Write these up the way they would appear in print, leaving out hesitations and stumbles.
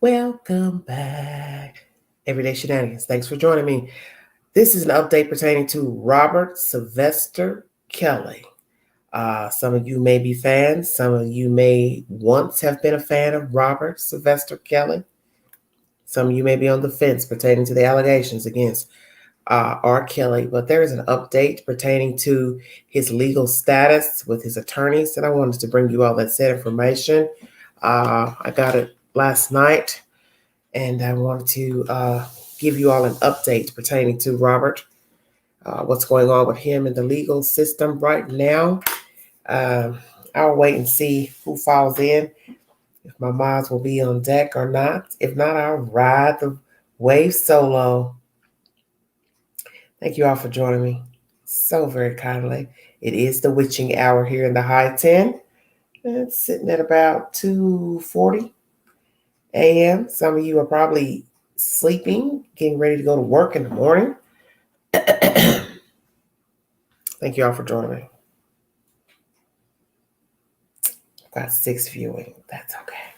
Welcome back. Everyday Shenanigans. Thanks for joining me. This is an update pertaining to Robert Sylvester Kelly. Some of you may be fans. Some of you may once have been a fan of Robert Sylvester Kelly. Some of you may be on the fence pertaining to the allegations against R. Kelly. But there is an update pertaining to his legal status with his attorneys, and I wanted to bring you all that said information. I got it last night, and I wanted to give you all an update pertaining to Robert, what's going on with him in the legal system right now. I'll wait and see who falls in, if my mods will be on deck or not. If not, I'll ride the wave solo. Thank you all for joining me so very kindly. It is the witching hour here in the high 10. It's sitting at about 2:40 a.m. Some of you are probably sleeping, getting ready to go to work in the morning. Thank you all for joining me. I've got 6 viewing. That's okay.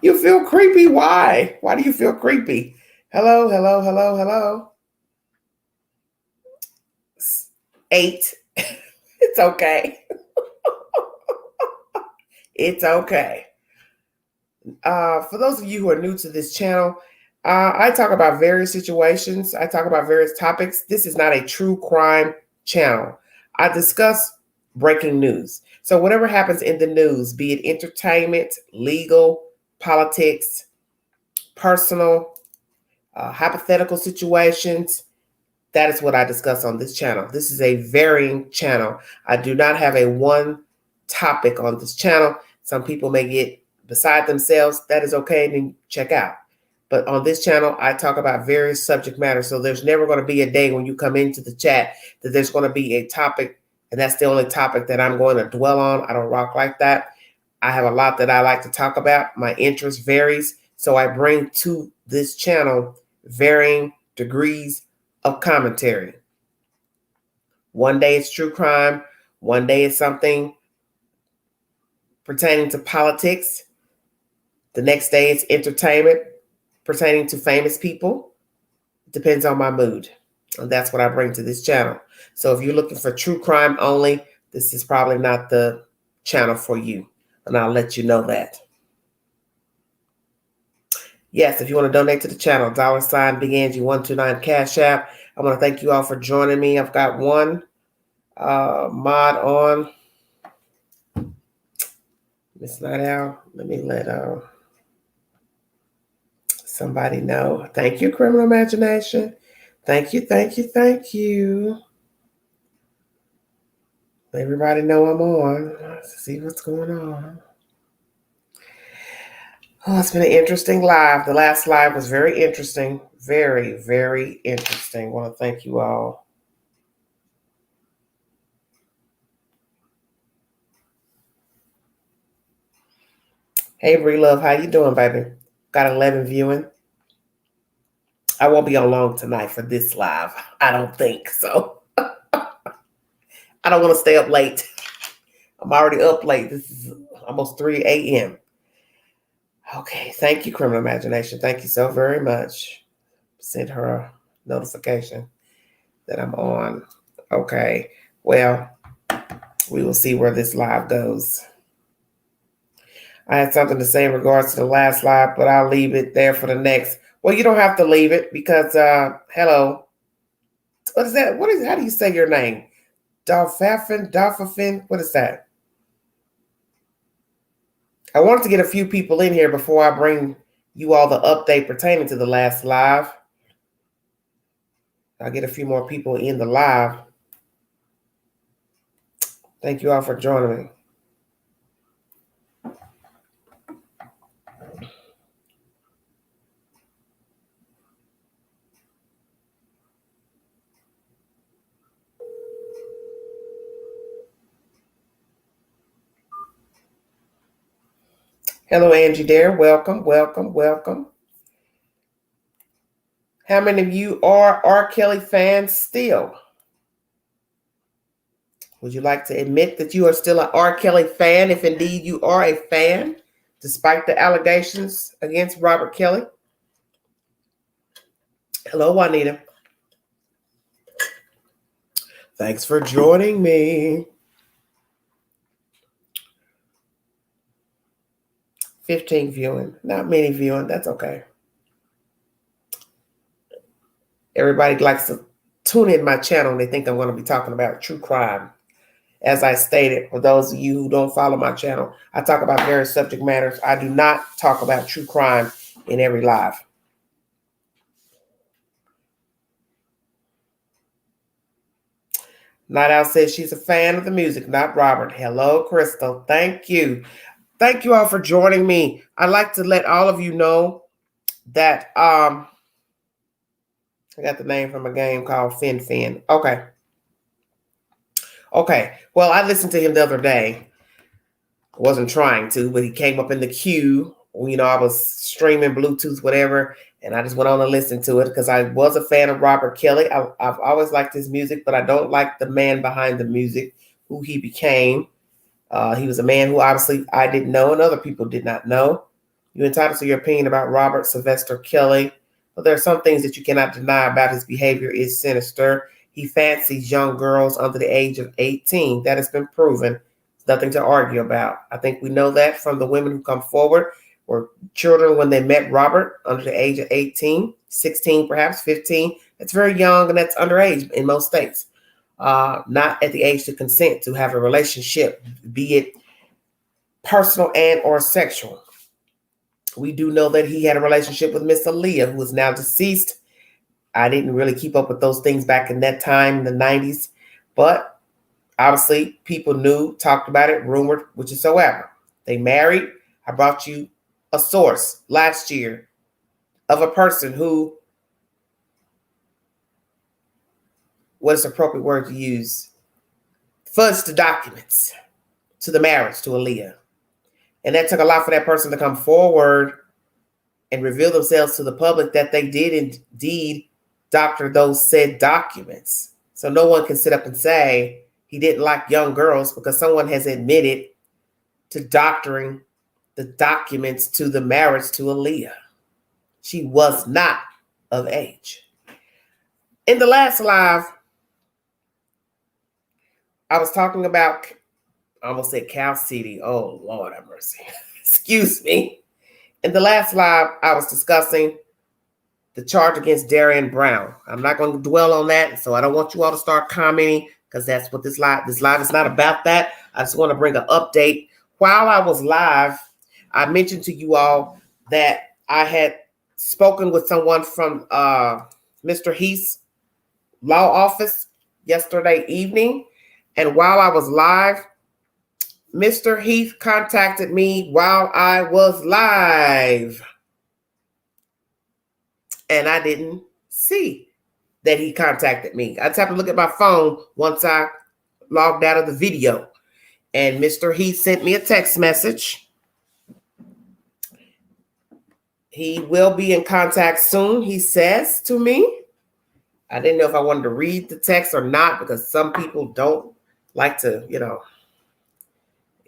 You feel creepy? Why? Why do you feel creepy? Hello, hello, hello, hello. 8. It's okay. It's okay. For those of you who are new to this channel, I talk about various situations. I talk about various topics. This is not a true crime channel. I discuss breaking news. So whatever happens in the news, be it entertainment, legal, politics, personal, hypothetical situations, that is what I discuss on this channel. This is a varying channel. I do not have a one topic on this channel. Some people may get beside themselves. That is okay, then check out. But on this channel, I talk about various subject matters. So there's never going to be a day when you come into the chat that there's going to be a topic, and that's the only topic that I'm going to dwell on. I don't rock like that. I have a lot that I like to talk about. My interest varies. So I bring to this channel varying degrees of commentary. One day it's true crime. One day it's something pertaining to politics. The next day it's entertainment pertaining to famous people. It depends on my mood. And that's what I bring to this channel. So if you're looking for true crime only, this is probably not the channel for you. And I'll let you know that. Yes, if you want to donate to the channel, $ Big Angie 129 Cash App. I want to thank you all for joining me. I've got one mod on. Miss Night Owl. Let me let somebody know. Thank you, Criminal Imagination. Thank you, thank you, thank you. Let everybody know I'm on. Let's see what's going on. Oh, it's been an interesting live. The last live was very interesting. Very, very interesting. I want to thank you all. Hey, Bree Love, how you doing, baby? Got 11 viewing. I won't be on long tonight for this live. I don't think so. I don't want to stay up late. I'm already up late. This is almost 3 a.m. Okay, thank you, Criminal Imagination. Thank you so very much. Send her a notification that I'm on. Okay, well, we will see where this live goes. I had something to say in regards to the last live, but I'll leave it there for the next. Well, you don't have to leave it because, hello. What is that? How do you say your name? Dolphafin? What is that? I wanted to get a few people in here before I bring you all the update pertaining to the last live. I'll get a few more people in the live. Thank you all for joining me. Hello, Angie Dare. Welcome, welcome, welcome. How many of you are R. Kelly fans still? Would you like to admit that you are still an R. Kelly fan, if indeed you are a fan despite the allegations against Robert Kelly. Hello, Juanita. Thanks for joining me. 15 viewing, not many viewing. That's okay. Everybody likes to tune in my channel and they think I'm going to be talking about true crime. As I stated, for those of you who don't follow my channel, I talk about various subject matters. I do not talk about true crime in every live. Night Owl says she's a fan of the music, not Robert. Hello, Crystal. Thank you. Thank you all for joining me. I'd like to let all of you know that I got the name from a game called Fin. Okay. Well, I listened to him the other day. I wasn't trying to, but he came up in the queue. You know, I was streaming Bluetooth, whatever, and I just went on and listened to it because I was a fan of Robert Kelly. I've always liked his music, but I don't like the man behind the music, who he became. He was a man who obviously I didn't know and other people did not know. You're entitled to your opinion about Robert Sylvester Kelly, but there are some things that you cannot deny about his behavior is sinister. He fancies young girls under the age of 18. That has been proven. Nothing to argue about. I think we know that from the women who come forward were children when they met Robert under the age of 18, 16, perhaps 15. That's very young and that's underage in most states. Not at the age to consent to have a relationship, be it personal and or sexual. We do know that he had a relationship with Miss Aaliyah, who is now deceased. I didn't really keep up with those things back in that time in the 90s, but obviously people knew, talked about it, rumored, which is so ever. They married. I brought you a source last year of a person who, what is the appropriate word to use, fudged the documents to the marriage to Aaliyah. And that took a lot for that person to come forward and reveal themselves to the public that they did indeed doctor those said documents. So no one can sit up and say he didn't like young girls because someone has admitted to doctoring the documents to the marriage to Aaliyah. She was not of age. In the last live, I was talking about, I almost said Cal City. Oh, Lord have mercy. Excuse me. In the last live, I was discussing the charge against Darian Brown. I'm not going to dwell on that, so I don't want you all to start commenting because that's what this live is not about that. I just want to bring an update. While I was live, I mentioned to you all that I had spoken with someone from Mr. Heath's law office yesterday evening. And while I was live, Mr. Heath contacted me while I was live. And I didn't see that he contacted me. I just have to look at my phone once I logged out of the video. And Mr. Heath sent me a text message. He will be in contact soon, he says to me. I didn't know if I wanted to read the text or not because some people don't like to,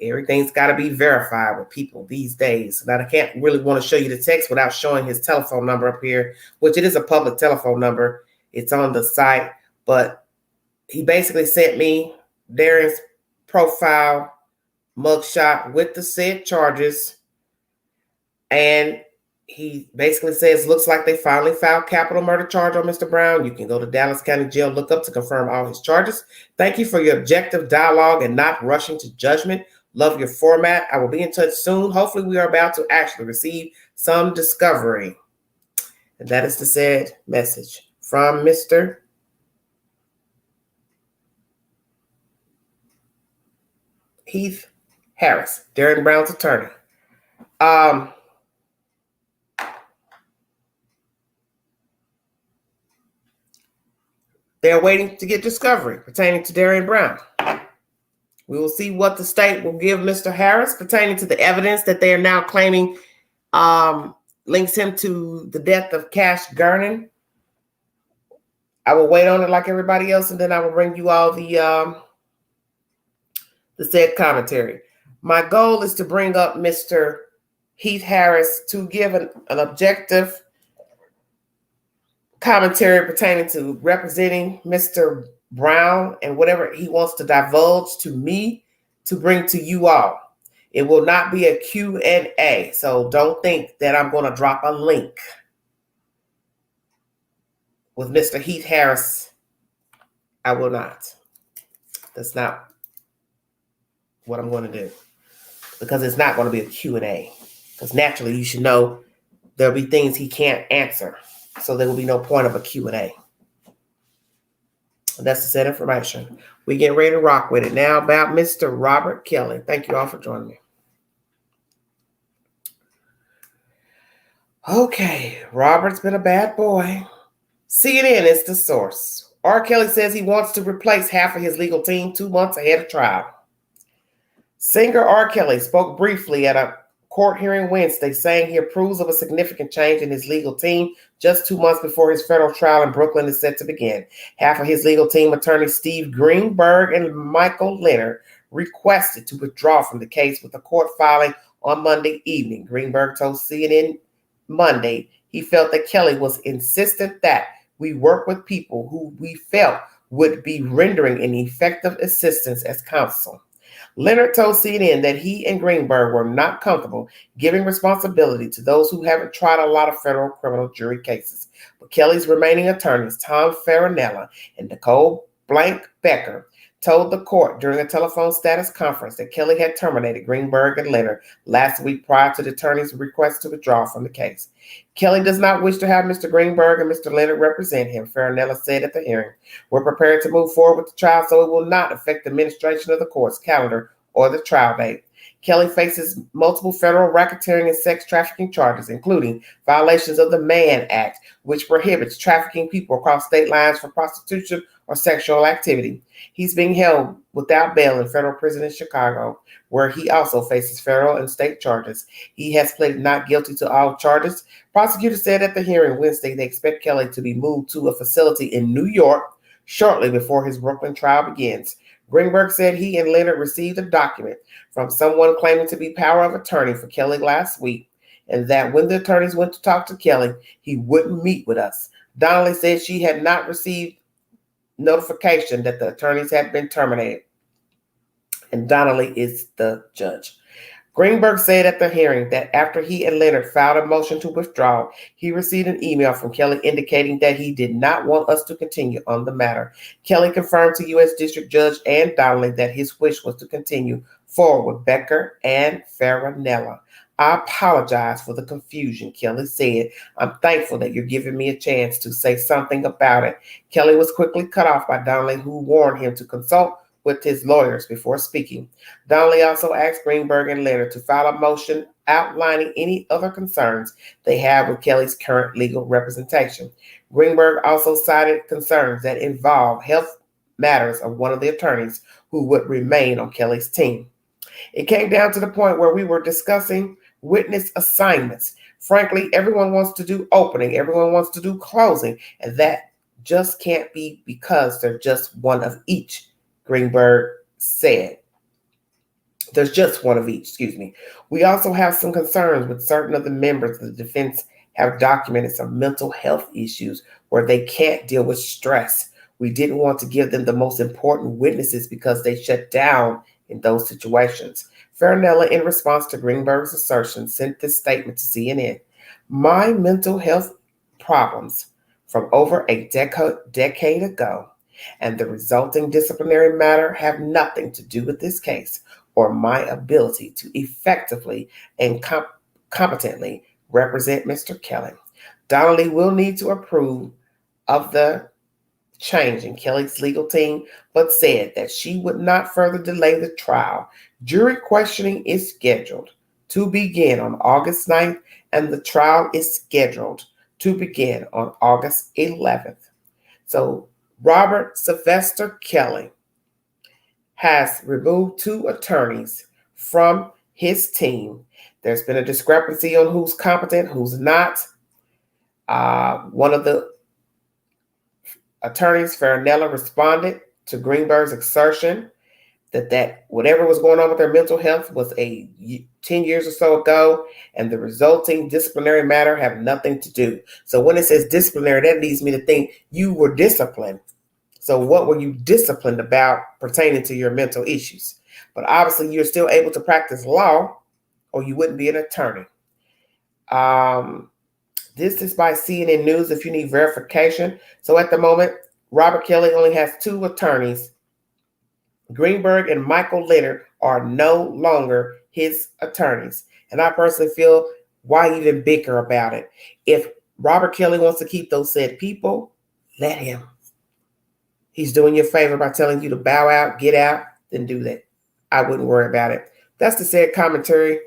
everything's got to be verified with people these days. Now, I can't really want to show you the text without showing his telephone number up here, which it is a public telephone number. It's on the site, but he basically sent me Darian's profile mugshot with the said charges. And he basically says, looks like they finally filed capital murder charge on Mr. Brown. You can go to Dallas County Jail, look up to confirm all his charges. Thank you for your objective dialogue and not rushing to judgment. Love your format. I will be in touch soon. Hopefully we are about to actually receive some discovery. And that is the said message from Mr. Heath Harris, Darian Brown's attorney. They're waiting to get discovery pertaining to Darian Brown. We will see what the state will give Mr. Harris pertaining to the evidence that they are now claiming links him to the death of Cash Gernon. I will wait on it like everybody else, and then I will bring you all the said commentary. My goal is to bring up Mr. Heath Harris to give an objective commentary pertaining to representing Mr. Brown and whatever he wants to divulge to me to bring to you all. It will not be a Q&A, so don't think that I'm going to drop a link with Mr. Heath Harris. I will not. That's not what I'm going to do, because it's not going to be a Q&A, because naturally you should know there'll be things he can't answer, so there will be no point of a Q&A. That's the set information. We get ready to rock with it now about Mr. Robert Kelly. Thank you all for joining me. Okay, Robert's been a bad boy. CNN is the source. R. Kelly says he wants to replace half of his legal team 2 months ahead of trial. Singer R. Kelly spoke briefly at a court hearing Wednesday, saying he approves of a significant change in his legal team just 2 months before his federal trial in Brooklyn is set to begin. Half of his legal team, attorneys Steve Greenberg and Michael Leonard, requested to withdraw from the case with the court filing on Monday evening. Greenberg told CNN Monday he felt that Kelly was insistent that we work with people who we felt would be rendering an effective assistance as counsel. Leonard told CNN that he and Greenberg were not comfortable giving responsibility to those who haven't tried a lot of federal criminal jury cases. But Kelly's remaining attorneys, Tom Farinella and Nicole Blank Becker, told the court during a telephone status conference that Kelly had terminated Greenberg and Leonard last week prior to the attorney's request to withdraw from the case. Kelly does not wish to have Mr. Greenberg and Mr. Leonard represent him, Farinella said at the hearing. We're prepared to move forward with the trial so it will not affect the administration of the court's calendar or the trial date. Kelly faces multiple federal racketeering and sex trafficking charges, including violations of the Mann Act, which prohibits trafficking people across state lines for prostitution or sexual activity. He's being held without bail in federal prison in Chicago, where he also faces federal and state charges. He has pleaded not guilty to all charges. Prosecutors said at the hearing Wednesday they expect Kelly to be moved to a facility in New York shortly before his Brooklyn trial begins. Greenberg said he and Leonard received a document from someone claiming to be power of attorney for Kelly last week, and that when the attorneys went to talk to Kelly, he wouldn't meet with us. Donnelly said she had not received notification that the attorneys had been terminated, and Donnelly is the judge. Greenberg said at the hearing that after he and Leonard filed a motion to withdraw, he received an email from Kelly indicating that he did not want us to continue on the matter. Kelly confirmed to U.S. District Judge Ann Donnelly that his wish was to continue forward with Becker and Farinella. I apologize for the confusion, Kelly said. I'm thankful that you're giving me a chance to say something about it. Kelly was quickly cut off by Donnelly, who warned him to consult with his lawyers before speaking. Donnelly also asked Greenberg and Leonard to file a motion outlining any other concerns they have with Kelly's current legal representation. Greenberg also cited concerns that involve health matters of one of the attorneys who would remain on Kelly's team. It came down to the point where we were discussing witness assignments. Frankly, everyone wants to do opening, everyone wants to do closing, and that just can't be because they're just one of each. Greenberg said. There's just one of each, We also have some concerns with certain of the members of the defense have documented some mental health issues where they can't deal with stress. We didn't want to give them the most important witnesses because they shut down in those situations. Farinella, in response to Greenberg's assertion, sent this statement to CNN. My mental health problems from over a decade ago and the resulting disciplinary matter have nothing to do with this case or my ability to effectively and competently represent Mr. Kelly. Donnelly will need to approve of the change in Kelly's legal team, but said that she would not further delay the trial. Jury questioning is scheduled to begin on August 9th, and the trial is scheduled to begin on August 11th. So Robert Sylvester Kelly has removed 2 attorneys from his team. There's been a discrepancy on who's competent, who's not. One of the attorneys, Farinella, responded to Greenberg's assertion that whatever was going on with their mental health was 10 years or so ago, and the resulting disciplinary matter have nothing to do. So when it says disciplinary, that leads me to think you were disciplined. So what were you disciplined about pertaining to your mental issues? But obviously you're still able to practice law, or you wouldn't be an attorney. This is by CNN News if you need verification. So at the moment, Robert Kelly only has 2 attorneys. Greenberg and Michael Leonard are no longer his attorneys. And I personally feel, why even bicker about it? If Robert Kelly wants to keep those said people, let him. He's doing you a favor by telling you to bow out, get out, then do that. I wouldn't worry about it. That's the said commentary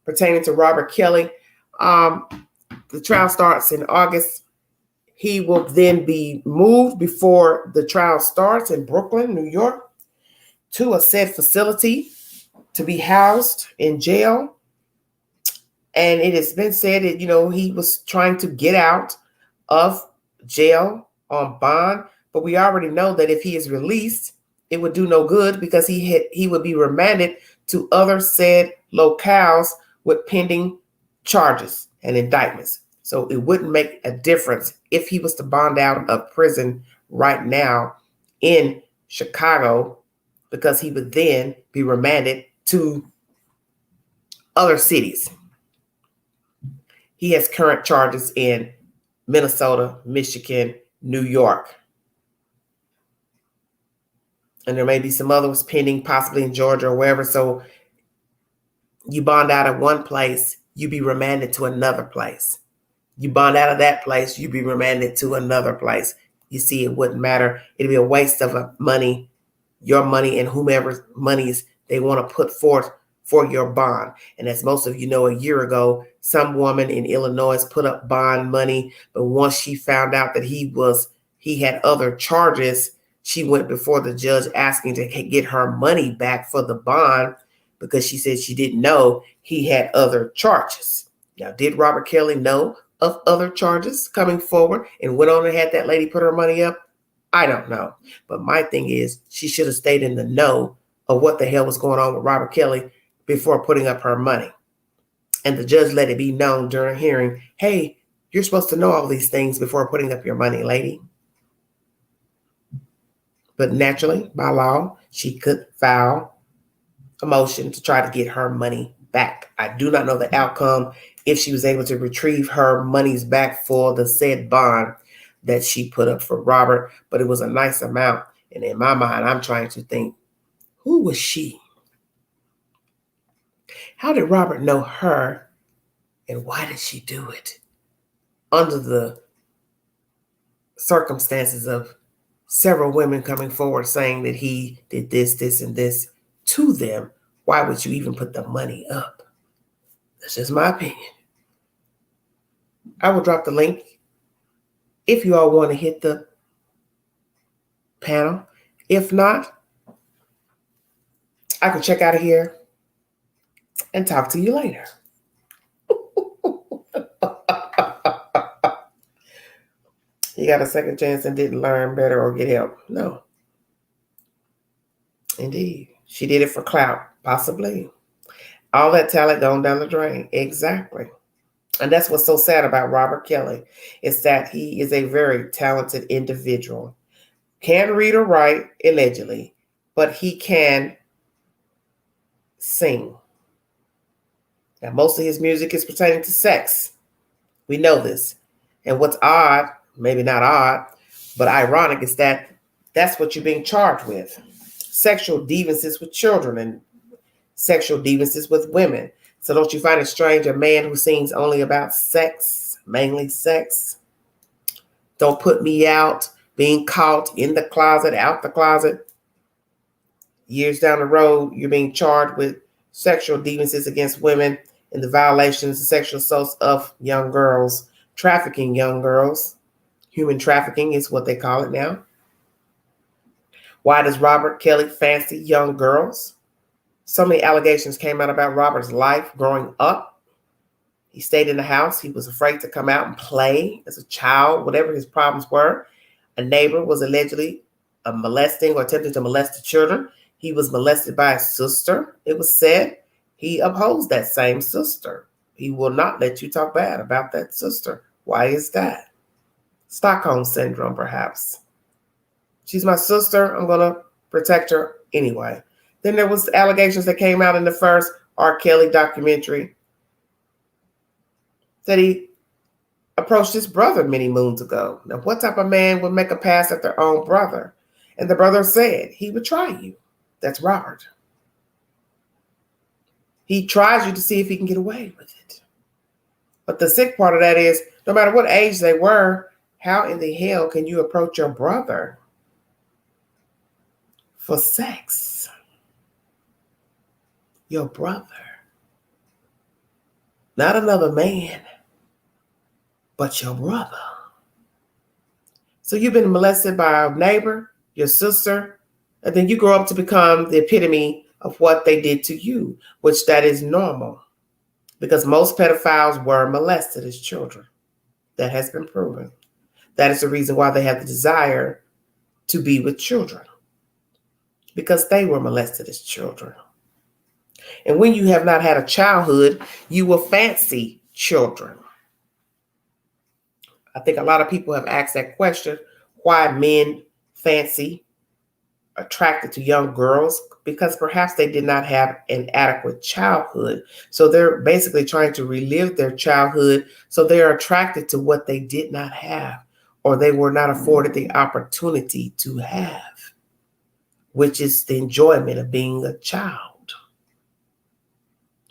pertaining to Robert Kelly. The trial starts in August. He will then be moved before the trial starts in Brooklyn, New York, to a said facility to be housed in jail. And it has been said that, he was trying to get out of jail on bond. But we already know that if he is released, it would do no good because he would be remanded to other said locales with pending charges and indictments. So it wouldn't make a difference if he was to bond out of prison right now in Chicago, because he would then be remanded to other cities. He has current charges in Minnesota, Michigan, New York. And there may be some others pending, possibly in Georgia or wherever. So you bond out of one place, you be remanded to another place. You bond out of that place, you be remanded to another place. You see, it wouldn't matter. It'd be a waste of money, your money, and whomever's monies they want to put forth for your bond. And as most of you know, a year ago, some woman in Illinois put up bond money, but once she found out that he had other charges, she went before the judge asking to get her money back for the bond because she said she didn't know he had other charges. Now, did Robert Kelly know of other charges coming forward and went on and had that lady put her money up? I don't know. But my thing is, she should have stayed in the know of what the hell was going on with Robert Kelly before putting up her money. And the judge let it be known during a hearing, hey, you're supposed to know all these things before putting up your money, lady. But naturally, by law, she could file a motion to try to get her money back. I do not know the outcome if she was able to retrieve her monies back for the said bond that she put up for Robert, but it was a nice amount. And in my mind, I'm trying to think, who was she? How did Robert know her, and why did she do it? Under the circumstances of several women coming forward saying that he did this, this, and this to them, why would you even put the money up? That's just my opinion. I will drop the link if you all want to hit the panel. If not, I can check out of here and talk to you later. You got a second chance and didn't learn better or get help? No. Indeed. She did it for clout, possibly. All that talent going down the drain. Exactly. And that's what's so sad about Robert Kelly, is that he is a very talented individual. Can't read or write, allegedly, but he can sing. Now, most of his music is pertaining to sex. We know this. And what's odd, maybe not odd, but ironic, is that that's what you're being charged with. Sexual deviances with children and sexual deviances with women. So don't you find it strange, a man who sings only about sex, mainly sex? Don't put me out, being caught in the closet, out the closet. Years down the road, you're being charged with sexual deviances against women and the violations and sexual assaults of young girls, trafficking young girls. Human trafficking is what they call it now. Why does Robert Kelly fancy young girls? So many allegations came out about Robert's life growing up. He stayed in the house. He was afraid to come out and play as a child, whatever his problems were. A neighbor was allegedly molesting or attempting to molest the children. He was molested by his sister. It was said he upholds that same sister. He will not let you talk bad about that sister. Why is that? Stockholm syndrome, perhaps. She's my sister. I'm going to protect her anyway. Then there was allegations that came out in the first R. Kelly documentary that he approached his brother many moons ago. Now, what type of man would make a pass at their own brother? And the brother said he would try you. That's Robert. He tries you to see if he can get away with it. But the sick part of that is, no matter what age they were, how in the hell can you approach your brother for sex? Your brother. Not another man, but your brother. So you've been molested by a neighbor, your sister, and then you grow up to become the epitome of what they did to you, which that is normal. Because most pedophiles were molested as children. That has been proven. That is the reason why they have the desire to be with children. Because they were molested as children. And when you have not had a childhood, you will fancy children. I think a lot of people have asked that question, why men fancy, attracted to young girls, because perhaps they did not have an adequate childhood. So they're basically trying to relive their childhood. So they're attracted to what they did not have, or they were not afforded the opportunity to have, which is the enjoyment of being a child.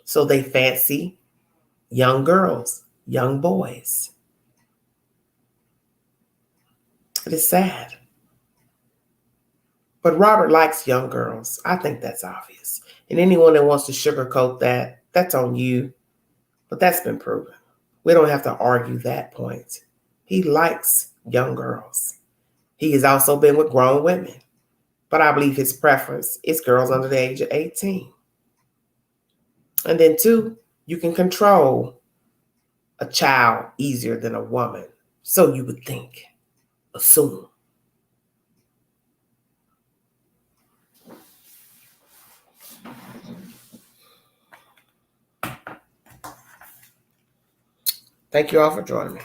So they fancy young girls, young boys. It is sad. But Robert likes young girls. I think that's obvious. And anyone that wants to sugarcoat that, that's on you. But that's been proven. We don't have to argue that point. He likes young girls. He has also been with grown women. But I believe his preference is girls under the age of 18. And then 2, you can control a child easier than a woman. So you would think, assume. Thank you all for joining me.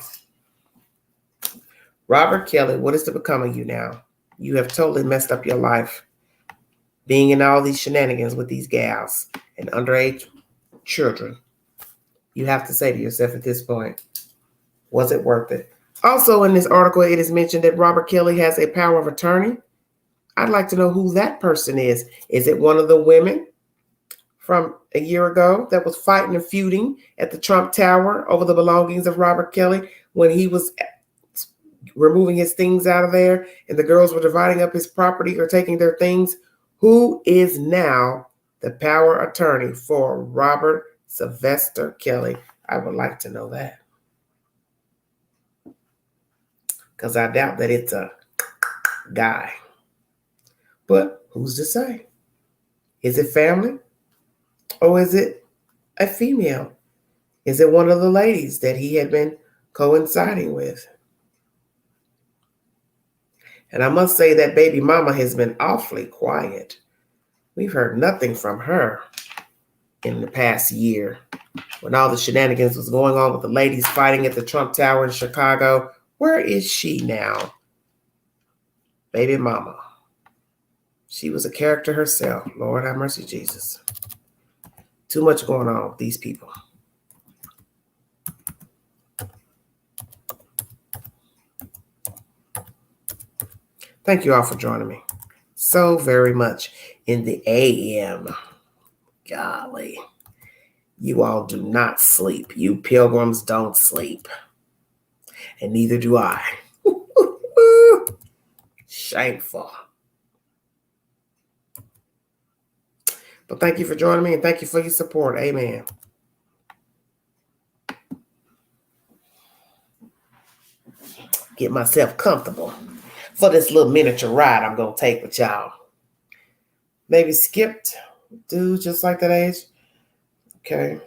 Robert Kelly, what is to become of you now? You have totally messed up your life being in all these shenanigans with these gals and underage children. You have to say to yourself at this point, was it worth it? Also in this article, it is mentioned that Robert Kelly has a power of attorney. I'd like to know who that person is. Is it one of the women from a year ago that was fighting and feuding at the Trump Tower over the belongings of Robert Kelly when he was removing his things out of there and the girls were dividing up his property or taking their things? Who is now the power attorney for Robert Sylvester Kelly? I would like to know that. Because I doubt that it's a guy. But who's to say? Is it family? Or is it a female? Is it one of the ladies that he had been coinciding with? And I must say that baby mama has been awfully quiet. We've heard nothing from her in the past year. When all the shenanigans was going on with the ladies fighting at the Trump Tower in Chicago, where is she now? Baby mama. She was a character herself. Lord have mercy, Jesus. Too much going on with these people. Thank you all for joining me so very much in the AM. Golly. You all do not sleep. You pilgrims don't sleep. And neither do I. Shameful. But thank you for joining me and thank you for your support. Amen. Get myself comfortable for this little miniature ride I'm going to take with y'all. Maybe skipped, dude, just like that age. Okay.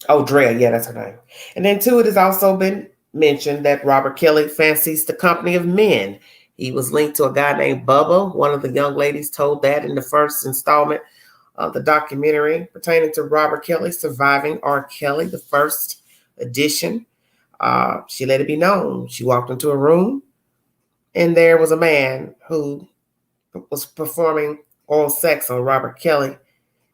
Oh, Drea, yeah, that's her name. And then 2, it has also been mentioned that Robert Kelly fancies the company of men. He was linked to a guy named Bubba. One of the young ladies told that in the first installment of the documentary pertaining to Robert Kelly, Surviving R. Kelly, the first edition. She let it be known. She walked into a room and there was a man who was performing oral sex on Robert Kelly.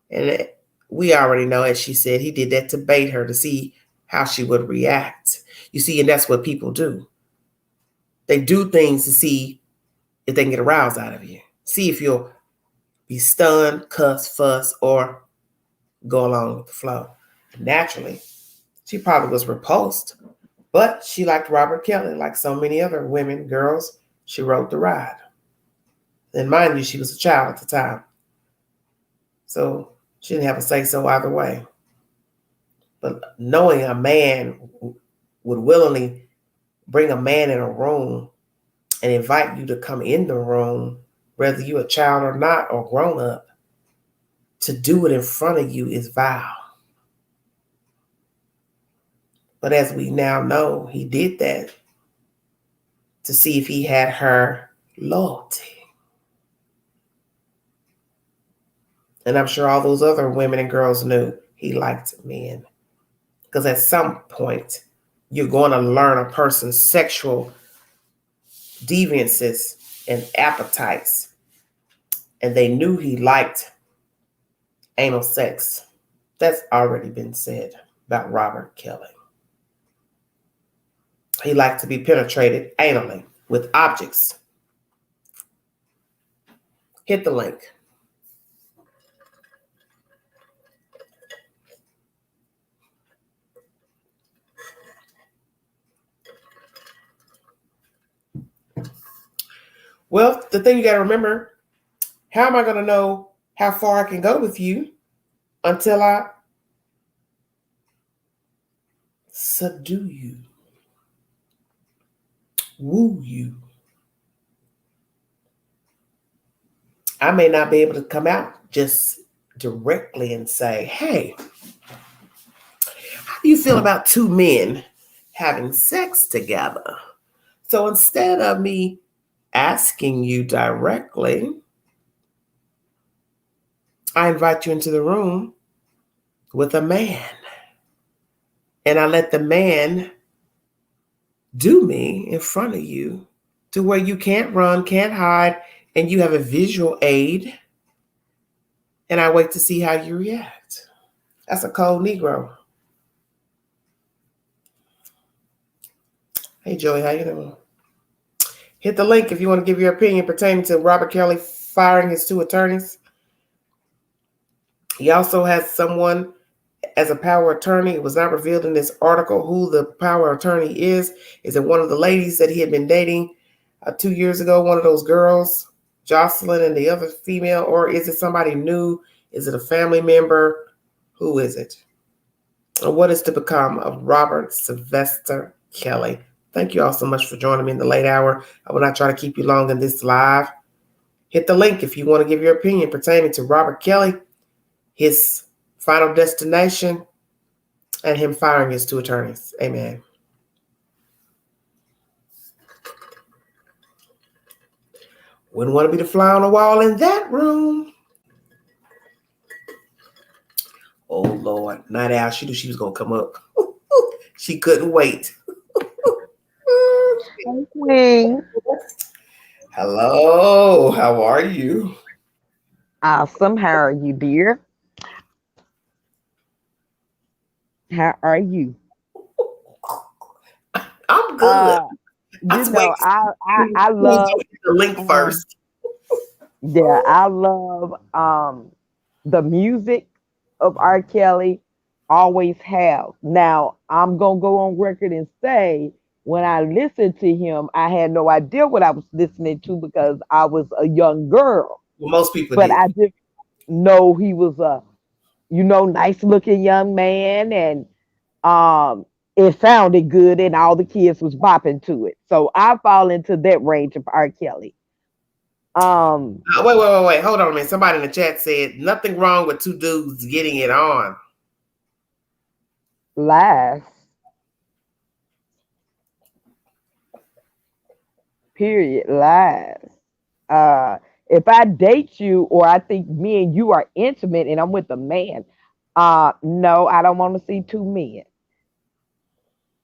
And we already know, as she said, he did that to bait her to see how she would react. You see, and that's what people do. They do things to see if they can get a rouse out of you. See if you'll be stunned, cuss, fuss, or go along with the flow. Naturally, she probably was repulsed, but she liked Robert Kelly like so many other women, girls. She rode the ride. And mind you, she was a child at the time. So she didn't have a say-so either way. But knowing a man would willingly bring a man in a room and invite you to come in the room, whether you're a child or not, or grown up, to do it in front of you is vile. But as we now know, he did that to see if he had her loyalty. And I'm sure all those other women and girls knew he liked men. Because at some point, you're going to learn a person's sexual deviances and appetites. And they knew he liked anal sex. That's already been said about Robert Kelly. He liked to be penetrated anally with objects. Hit the link. Well, the thing you got to remember, how am I going to know how far I can go with you until I subdue you, woo you? I may not be able to come out just directly and say, hey, how do you feel about two men having sex together? So instead of me asking you directly, I invite you into the room with a man. And I let the man do me in front of you to where you can't run, can't hide, and you have a visual aid. And I wait to see how you react. That's a cold Negro. Hey, Joey, how you doing? Hit the link if you want to give your opinion pertaining to Robert Kelly firing his two attorneys. He also has someone as a power attorney. It was not revealed in this article who the power attorney is. Is it one of the ladies that he had been dating 2 years ago, one of those girls, Jocelyn and the other female, or is it somebody new? Is it a family member? Who is it? And what is to become of Robert Sylvester Kelly? Thank you all so much for joining me in the late hour. I will not try to keep you long in this live. Hit the link if you want to give your opinion pertaining to Robert Kelly, his final destination, and him firing his two attorneys. Amen. Wouldn't want to be the fly on the wall in that room. Oh, Lord. Night Owl, she knew she was going to come up. She couldn't wait. Hey, Hello. How are you? awesome. How are you, dear? How are you? I'm good. Uh, I you was waiting know, I to love the link first. yeah, I love the music of R. Kelly. Always have. Now, I'm gonna go on record and say when I listened to him, I had no idea what I was listening to because I was a young girl. Well, most people But did. I just know he was a, nice looking young man, and um it sounded good and all the kids was bopping to it. So I fall into that range of R. Kelly. Um Wait. Hold on a minute. Somebody in the chat said nothing wrong with two dudes getting it on. Lies. Period. Lies. If I date you or I think me and you are intimate and I'm with a man, no, I don't want to see two men.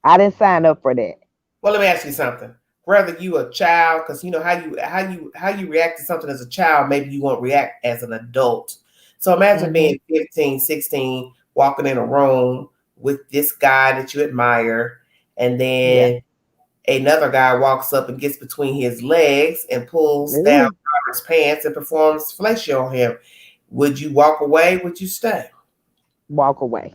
I didn't sign up for that. Well, let me ask you something. Whether you a child, because you know how you react to something as a child, maybe you won't react as an adult. So imagine being 15, 16, walking in a room with this guy that you admire, and then another guy walks up and gets between his legs and pulls down Robert's pants and performs fellatio on him. Would you walk away? Would you stay? Walk away.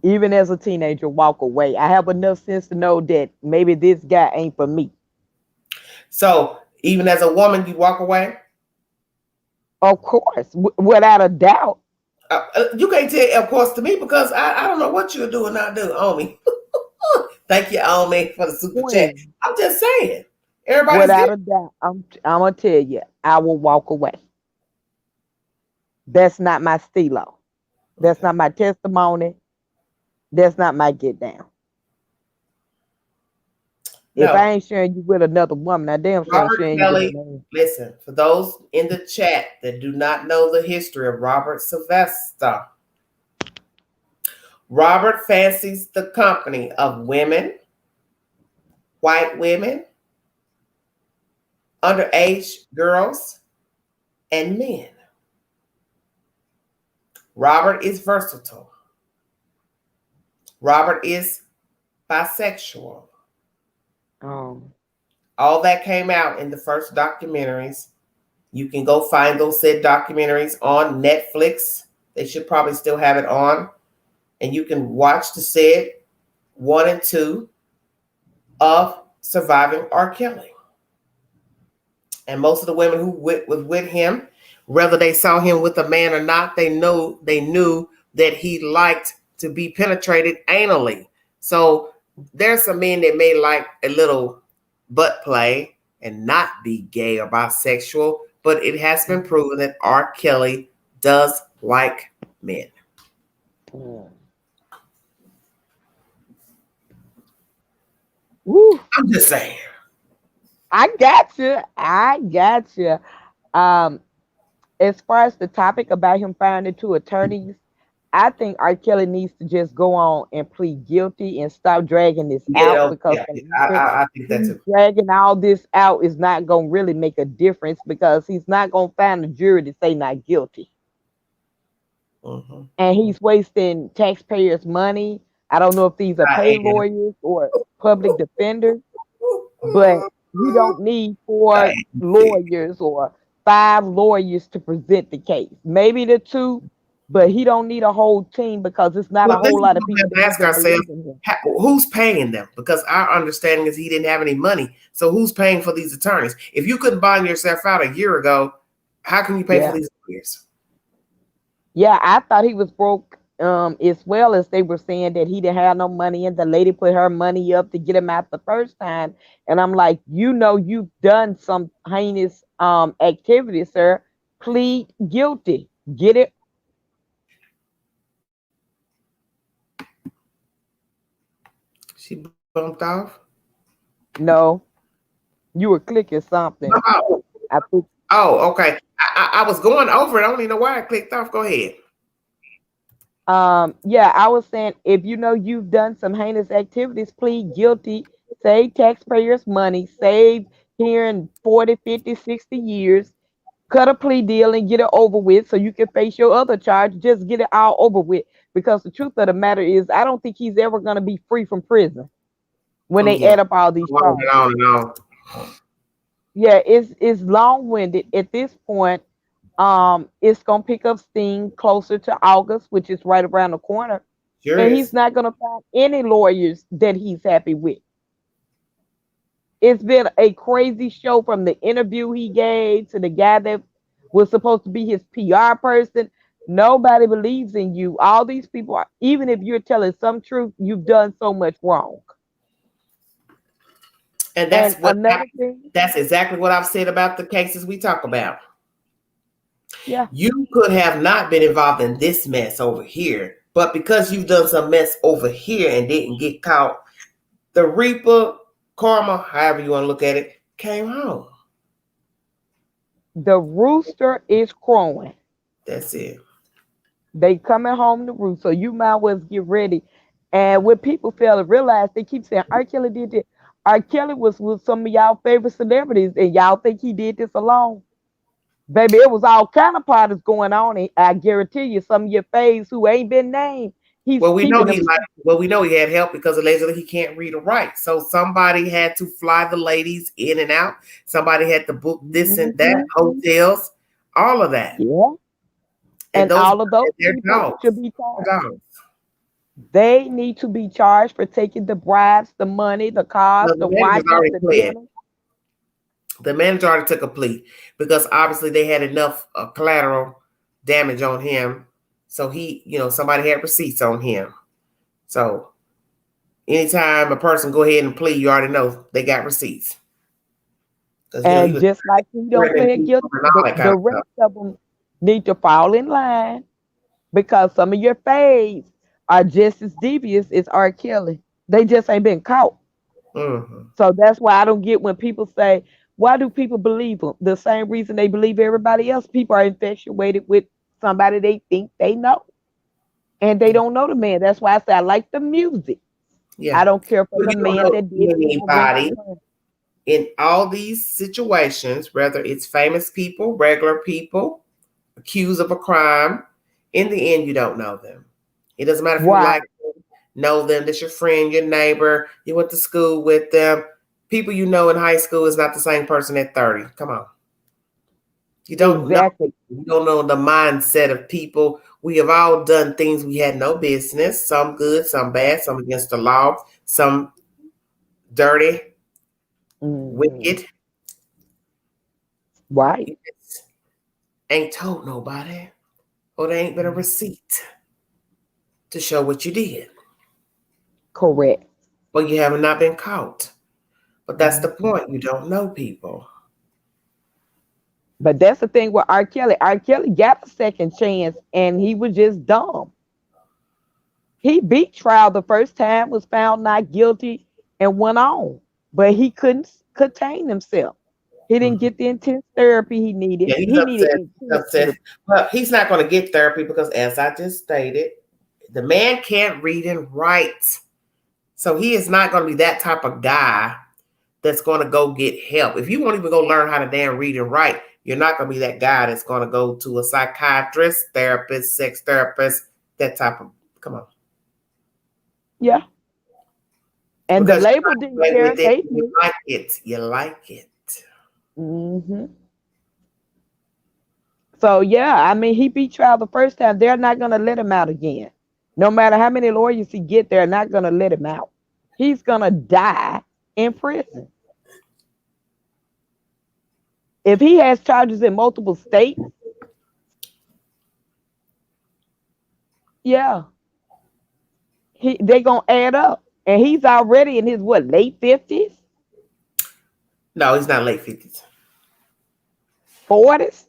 Even as a teenager, walk away. I have enough sense to know that maybe this guy ain't for me. So even as a woman, you walk away? Of course, without a doubt. You can't tell, of course, to me because I don't know what you're doing not do, Omi. Thank you, Omi, for the super chat. I'm just saying. Everybody's without a doubt, I'm gonna tell you, I will walk away. That's not my stilo. That's not my testimony. That's not my get down. No. If I ain't sharing you with another woman, I damn sure ain't sharing Kelly, you with another. Listen, for those in the chat that do not know the history of Robert Sylvester, Robert fancies the company of women, white women, underage girls, and men. Robert is versatile. Robert is bisexual. All that came out in the first documentaries. You can go find those said documentaries on Netflix. They should probably still have it on. And you can watch the said 1 and 2 of Surviving R. Kelly. And most of the women who was with him, whether they saw him with a man or not, they knew that he liked to be penetrated anally. So there's some men that may like a little butt play and not be gay or bisexual, but it has been proven that R. Kelly does like men. Woo. I'm just saying. I got you. As far as the topic about him firing the 2 attorneys, I think R. Kelly needs to just go on and plead guilty and stop dragging this out because I think that's dragging all this out is not going to really make a difference because he's not going to find a jury to say not guilty. And he's wasting taxpayers' money. I don't know if these are paid lawyers or public defenders, but you don't need 4 lawyers or 5 lawyers to present the case. Maybe the 2, but he don't need a whole team because it's not a whole lot of people. Ask ourselves, who's paying them? Because our understanding is he didn't have any money. So who's paying for these attorneys? If you couldn't bond yourself out a year ago, how can you pay for these lawyers? Yeah, I thought he was broke as well, as they were saying that he didn't have no money and the lady put her money up to get him out the first time. And I'm like, you've done some heinous activity, sir. Plead guilty. Get it. She bumped off? No. You were clicking something. Oh, okay. I was going over it. I don't even know why I clicked off. Go ahead. Yeah, I was saying, if you've done some heinous activities, plead guilty, save taxpayers' money, save here in 40, 50, 60 years, cut a plea deal and get it over with so you can face your other charge. Just get it all over with. Because the truth of the matter is, I don't think he's ever going to be free from prison when they add up all these charges. Yeah, it's long-winded at this point. It's gonna pick up steam closer to August, which is right around the corner. Sure and he's not gonna find any lawyers that he's happy with. It's been a crazy show from the interview he gave to the guy that was supposed to be his PR person. Nobody believes in you. All these people are, even if you're telling some truth, you've done so much wrong. And that's that's exactly what I've said about the cases we talk about. Yeah. You could have not been involved in this mess over here, but because you've done some mess over here and didn't get caught, the Reaper, karma, however you want to look at it, came home. The rooster is crowing. That's it. They coming home to roost. So you might well get ready. And what people fail to realize, they keep saying R. Kelly did this. R. Kelly was with some of y'all favorite celebrities, and y'all think he did this alone. Baby, it was all kind of parties going on. And I guarantee you, some of your faves who ain't been named, he's Well, we know keeping them. he like. Well, we know he had help because allegedly he can't read or write. So somebody had to fly the ladies in and out. Somebody had to book this and that, hotels, all of that. Yeah. And those all of those they're people dogs. should be charged. Dogs. They need to be charged for taking the bribes, the money, the cars, No, the the manager's watches, already the pled. dinner. The manager already took a plea because obviously they had enough collateral damage on him. So he, somebody had receipts on him. So anytime a person go ahead and plea, you already know they got receipts. And just like he don't plead guilty, the rest of them need to fall in line because some of your faves are just as devious as R. Kelly. They just ain't been caught. Mm-hmm. So that's why I don't get when people say, why do people believe him? The same reason they believe everybody else. People are infatuated with somebody they think they know. And they don't know the man. That's why I say I like the music. Yeah. I don't care for the man that did anybody in all these situations, whether it's famous people, regular people, accused of a crime. In the end, you don't know them. It doesn't matter if you like them, know them, that's your friend, your neighbor, you went to school with them. People you know in high school is not the same person at 30. Come on. You don't know. You don't know the mindset of people. We have all done things we had no business, some good, some bad, some against the law, some dirty, wicked. Right. Ain't told nobody, or there ain't been a receipt to show what you did. Correct. Well, you have not been caught. But that's the point. You don't know people. But that's the thing with R. Kelly. R. Kelly got a second chance and he was just dumb. He beat trial the first time, was found not guilty, and went on. But he couldn't contain himself. He didn't get the intense therapy he needed. Yeah, he needed upset. Well, he's not going to get therapy because, as I just stated, the man can't read and write. So he is not going to be that type of guy that's going to go get help. If you won't even go learn how to damn read and write, you're not going to be that guy that's going to go to a psychiatrist, therapist, sex therapist, that type of, come on. Yeah. And because the label didn't care. You like it. You like it. Mm-hmm. So, yeah, I mean, he beat trial the first time. They're not going to let him out again. No matter how many lawyers he get, they're not going to let him out. He's going to die in prison. If he has charges in multiple states, yeah, they're going to add up. And he's already in his, late 50s? No, he's not late 50s. 40s?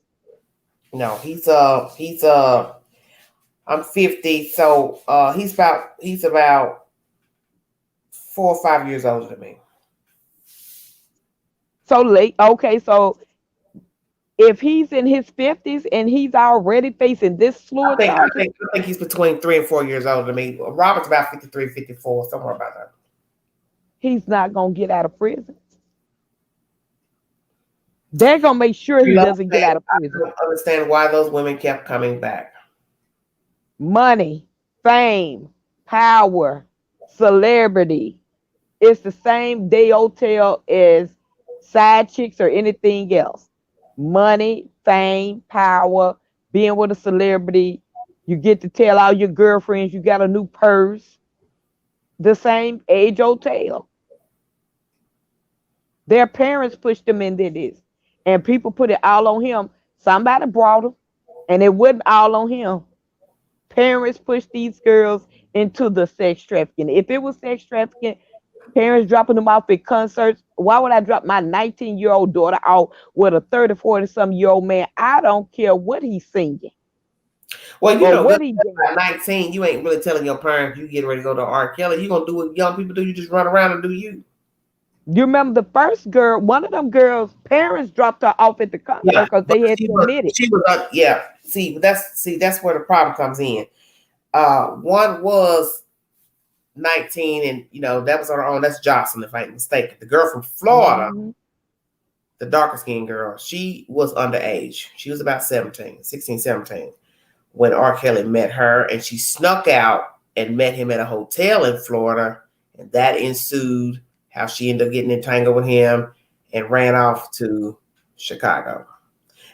No, I'm 50, so he's about 4 or 5 years older than me. So late. Okay, so if he's in his 50s and he's already facing this slew of charges, I think he's between 3 and 4 years older than me. Robert's about 53, 54, somewhere about that. He's not gonna get out of prison. They're gonna make sure he doesn't get out of prison. I don't understand why those women kept coming back. Money, fame, power, celebrity. It's the same day hotel as side chicks or anything else. Money, fame, power, being with a celebrity. You get to tell all your girlfriends you got a new purse. The same age hotel. Their parents pushed them into this. And people put it all on him. Somebody brought him. And it wasn't all on him. Parents pushed these girls into the sex trafficking. If it was sex trafficking, parents dropping them off at concerts, why would I drop my 19-year-old daughter out with a 30, 40-some-year-old man? I don't care what he's singing. Well, you know, what he at 19, you ain't really telling your parents you getting ready to go to R. Kelly. You gonna do what young people do. You just run around and do you. You remember the first girl? One of them girls' parents dropped her off at the Yeah, concert because but they had to admit it. she was yeah. That's where the problem comes in. One was 19, and that was on her own. That's Jocelyn, if I ain't mistaken. The girl from Florida, Mhm. the darker skinned girl, she was underage. She was about 17, 16, 17 when R. Kelly met her, and she snuck out and met him at a hotel in Florida, and that ensued how she ended up getting entangled with him and ran off to Chicago.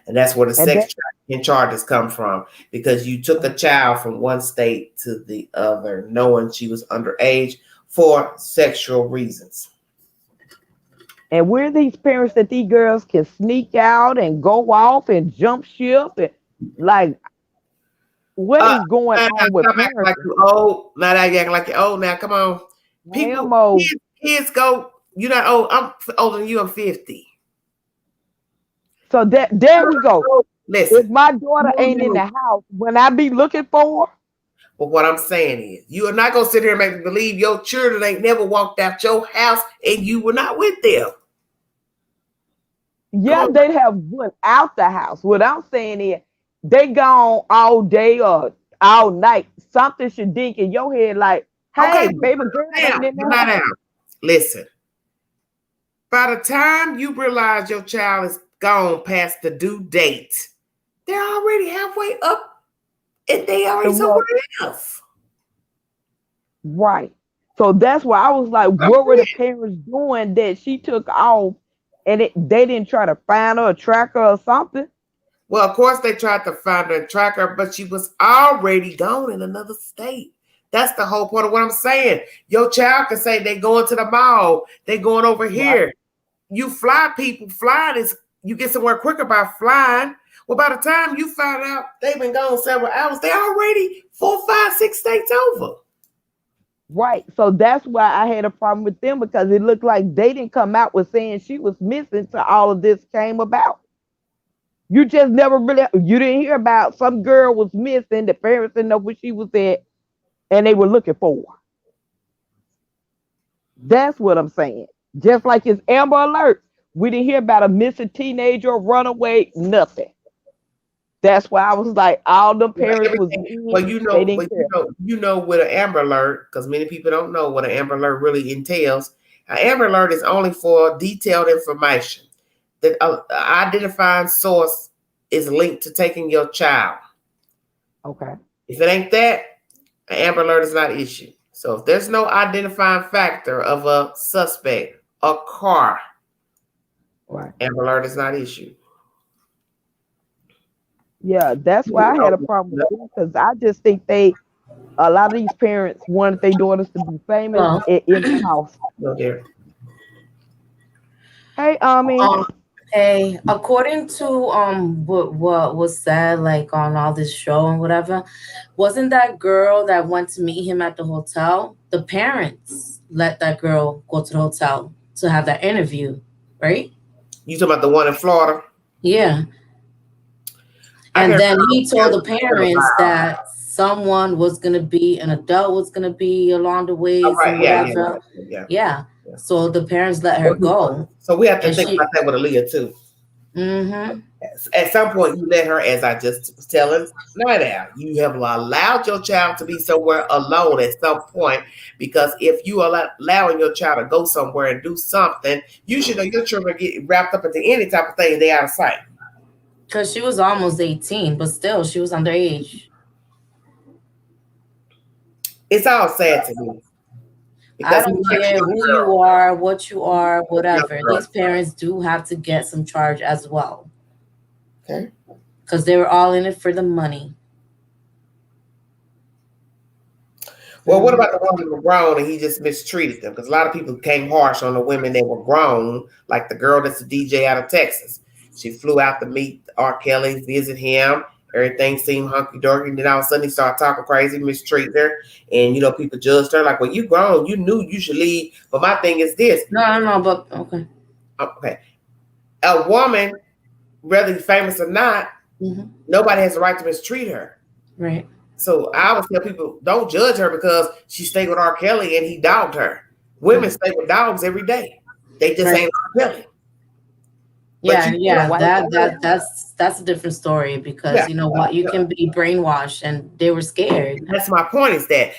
And that's where the And sex that, trafficking charges come from, because you took a child from one state to the other, knowing she was underage for sexual reasons. and we're these parents that these girls can sneak out and go off and jump ship and like what Uh, is going now on with stop acting like parenting? you old. Now that you acting like you're old. Now come on, people, Ammo. kids go. You're not old. I'm older than you. I'm 50. So that there we go. Listen, If my daughter ain't in you. the house, when I be looking for her, But what I'm saying is, you are not gonna sit here and make me believe your children ain't never walked out your house and you were not with them. Come yeah, on. they'd have went out the house. What I'm saying is they gone all day or all night. Something should dink in your head like, Okay, hey, baby girl ain't in but the not house. now. Listen, by the time you realize your child is gone past the due date, they're already halfway up and they already somewhere Well, else. right. So that's why I was like, what were the parents doing that she took off and they didn't try to find her or track her or something? Well, of course they tried to find her and track her, but she was already gone in another state. That's the whole point of what I'm saying. Your child can say they going to the mall, they going over Right. here. You fly people, flying is you get somewhere quicker by flying. Well, by the time you find out they've been gone several hours, they already 4, 5, 6 states over. Right. So that's why I had a problem with them because it looked like they didn't come out with saying she was missing till all of this came about. You just never really you didn't hear about some girl was missing, the parents didn't know where she was at, and they were looking for her. That's what I'm saying. Just like it's Amber Alert. We didn't hear about a missing teenager, runaway, nothing. That's why I was like, all the parents was Well, in, they didn't care. what an Amber Alert, because many people don't know what an Amber Alert really entails. An Amber Alert is only for detailed information. That identifying source is linked to taking your child. Okay. If it ain't that, an Amber Alert is not issued. So if there's no identifying factor of a suspect, a car, Right. Amber Alert is not issued. Yeah, that's why I had a problem with them because I just think a lot of these parents wanted their daughters to be famous Well, in the house. No, dear. Hey, Ami. hey, according to what was said like on all this show and whatever, wasn't that girl that went to meet him at the hotel? The parents let that girl go to the hotel to have that interview, right? You talking about the one in Florida? Yeah. I And never then he told the heard parents about. that someone was gonna be an adult was gonna be along the ways Oh, right, and yeah, whatever. yeah. Yeah. So the parents let her go. So we have to And think she about that with Aaliyah too. mm-hmm. At some point, you let her, as I just was telling Nida, you have allowed your child to be somewhere alone at some point, because if you are allowing your child to go somewhere and do something, you should know your children get wrapped up into any type of thing, they out of sight. Because she was almost 18, but still she was underage. It's all sad to me. I don't care who you are, what you are, whatever. These parents do have to get some charge as well. Okay. Because they were all in it for the money. Well, what about the ones that were grown and he just mistreated them? Because a lot of people came harsh on the women that were grown, like the girl that's a DJ out of Texas. She flew out to meet R. Kelly, visit him. Everything seemed hunky-dory. And then all of a sudden he started talking crazy, mistreating her. And, people judged her like, well, you grown. You knew you should leave. But my thing is this. No, but okay. Okay. A woman, whether famous or not, nobody has the right to mistreat her. Right. So I always tell people, don't judge her because she stayed with R. Kelly and he dogged her. Women stay with dogs every day. They just Right. ain't R. Kelly. Yeah, you- yeah, Why- that's a different story because Yeah. you know what, you can be brainwashed and they were scared. That's my point, is that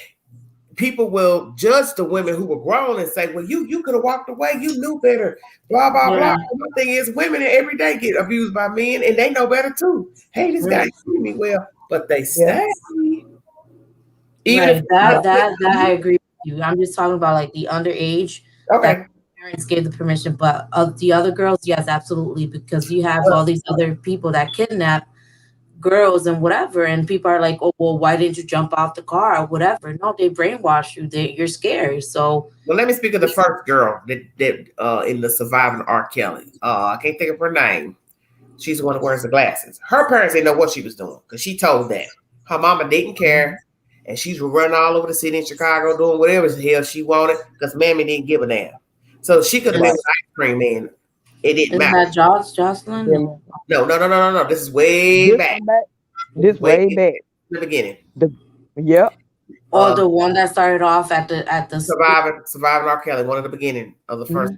people will judge the women who were grown and say, well, you could have walked away, you knew better, blah, blah, Yeah. blah. The one thing is, women every day get abused by men, and they know better too. Hey, this guy treated me well, but they stay. Even Right. if That I agree with you. I'm just talking about like the underage. okay. Parents gave the permission, but of the other girls, yes, absolutely, because you have all these other people that kidnap girls and whatever, and people are like, oh, well, why didn't you jump off the car or whatever? No, they brainwash you. You're scared. So Well, let me speak of the first girl that in the surviving R. Kelly. I can't think of her name. She's the one who wears the glasses. Her parents didn't know what she was doing because she told them. Her mama didn't care, and she's running all over the city in Chicago doing whatever the hell she wanted because Mammy didn't give a damn. So she could have been an ice cream man. It didn't isn't matter. that Jocelyn? Yeah. No. This is way back. This way back. In the beginning. Yep. Or the one that started off at the Surviving R. Kelly, one of the beginning of the first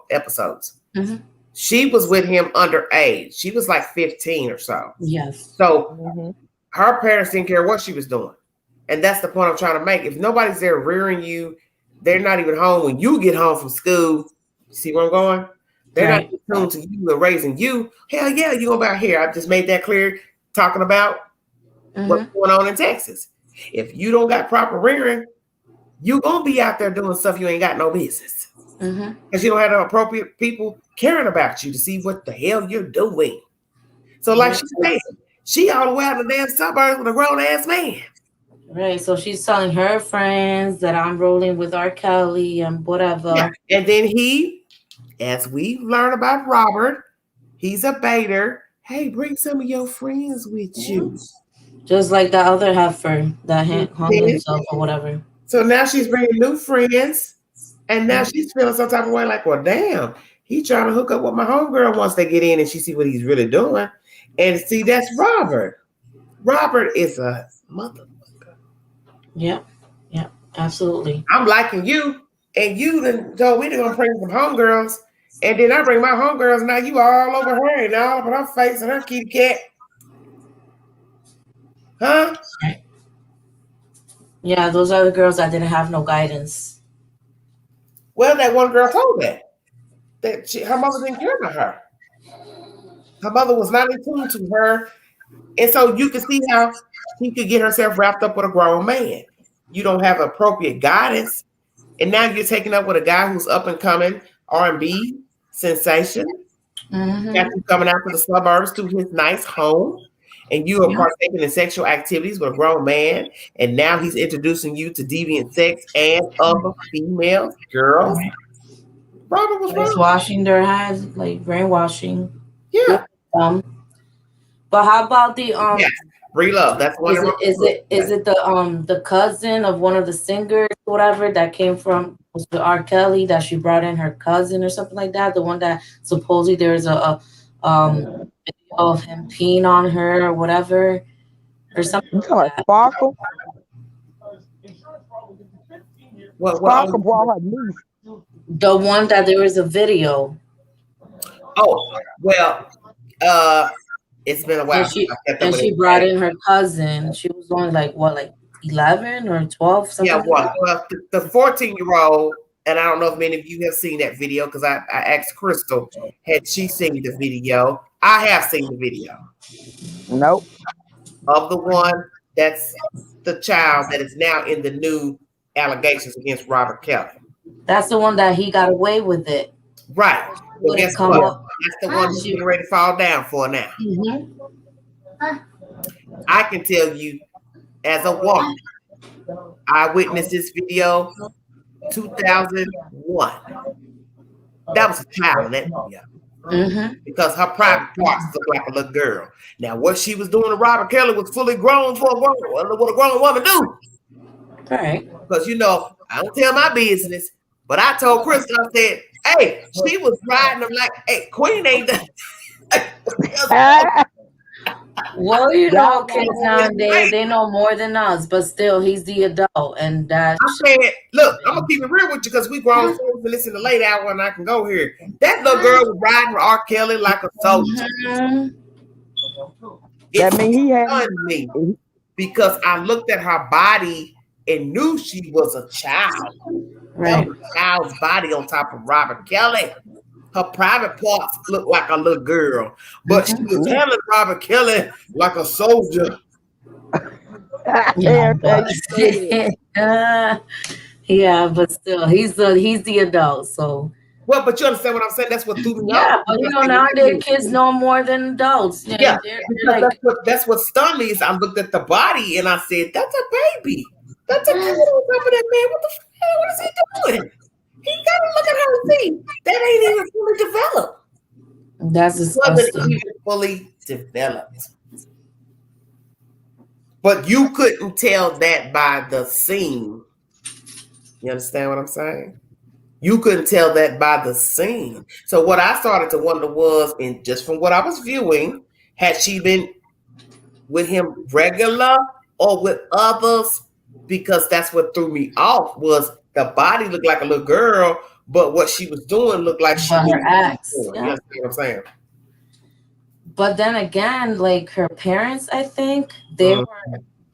episodes. Mhm. She was with him underage. She was like 15 or so. Yes. So her parents didn't care what she was doing. And that's the point I'm trying to make. If nobody's there rearing you, they're not even home when you get home from school. See where I'm going? They're not tuned to you and raising you. Hell yeah, you about here. I just made that clear talking about what's going on in Texas. If you don't got proper rearing, you gonna be out there doing stuff you ain't got no business. Because you don't have the appropriate people caring about you to see what the hell you're doing. So like she said, she all the way out in the damn suburbs with a grown ass man. Right. So she's telling her friends that I'm rolling with R. Kelly and whatever. Yeah. And then he, as we learn about Robert, he's a baiter. Hey, bring some of your friends with you. Just like the other heifer that hung himself or whatever. So now she's bringing new friends, and now she's feeling some type of way like, well, damn, he trying to hook up with my homegirl once they get in and she see what he's really doing. And see, that's Robert. Robert is a motherfucker. Yep, absolutely. I'm liking you, and you then told me they're gonna bring some homegirls, and then I bring my homegirls, now you all over her and all over her face and her kitty cat. Huh? Yeah, those are the girls that didn't have no guidance. Well, that one girl told that her mother didn't care about her. Her mother was not in tune to her, and so you can see how she could get herself wrapped up with a grown man. You don't have appropriate guidance, and now you're taking up with a guy who's up and coming R&B sensation. Got you coming out to the suburbs to his nice home. And you are partaking in sexual activities with a grown man, and now he's introducing you to deviant sex and other female girls. Robert was wrong. Washing their hands, like brainwashing. Yeah. But how about the Yes. Bree Love. That's one. Is it the cousin of one of the singers, whatever, that came from the R. Kelly, that she brought in her cousin or something like that? The one that supposedly there's a video of him peeing on her or whatever, or something. You talking about Sparkle? Sparkle brought her niece. The one that there was a video. Oh, well, it's been a while. And she brought in her cousin. She was only like 11 or 12, something. Yeah, well, the 14-year-old, and I don't know if many of you have seen that video because I asked Crystal, had she seen the video? I have seen the video. Nope. Of the one that's the child that is now in the new allegations against Robert Kelly. That's the one that he got away with it. Right. Well, guess what? That's the one she's getting ready to fall down for now. I can tell you, as a woman, I witnessed this video 2001. That was a child in that video. Because her private parts look like a little girl. Now, what she was doing to Robert Kelly was fully grown for a woman. What a grown woman do? Right. Because, I don't tell my business, but I told Crystal, I said, hey, she was riding them like, hey, Queen ain't done. Well, you Y'all know, got kids more. nowadays, they know more than us, but still, he's the adult, and that I said, look, I'm gonna keep it real with you because we grown folks and listen to late hour and I can go here. That little girl was riding with R. Kelly like a soldier. Mhm. It That mean he had. stunned me because I looked at her body and knew she was a child. That Right. was a child's body on top of Robert Kelly. Her private parts looked like a little girl, but she was Ooh. handling Robert Kelly like a soldier. Yeah, Every time but you say that. yeah, but still, he's the adult. So But you understand what I'm saying? That's what threw me off yeah, but you because know, they like nowadays me. kids know more than adults. Yeah, Yeah, they're because like, that's what stunned me is I looked at the body and I said, "That's a baby. That's a kid on top of that man. What the hell? What is he doing? He gotta look at her feet. That ain't even fully developed. that's Wasn't disgusting. even fully developed. But you couldn't tell that by the scene. You understand what I'm saying? You couldn't tell that by the scene. So what I started to wonder was, and just from what I was viewing, had she been with him regular or with others? Because that's what threw me off was the body looked like a little girl, but what she was doing looked like she But knew her what she was acts, doing. You yeah. understand what I'm saying? But then again, like her parents, I think Mm.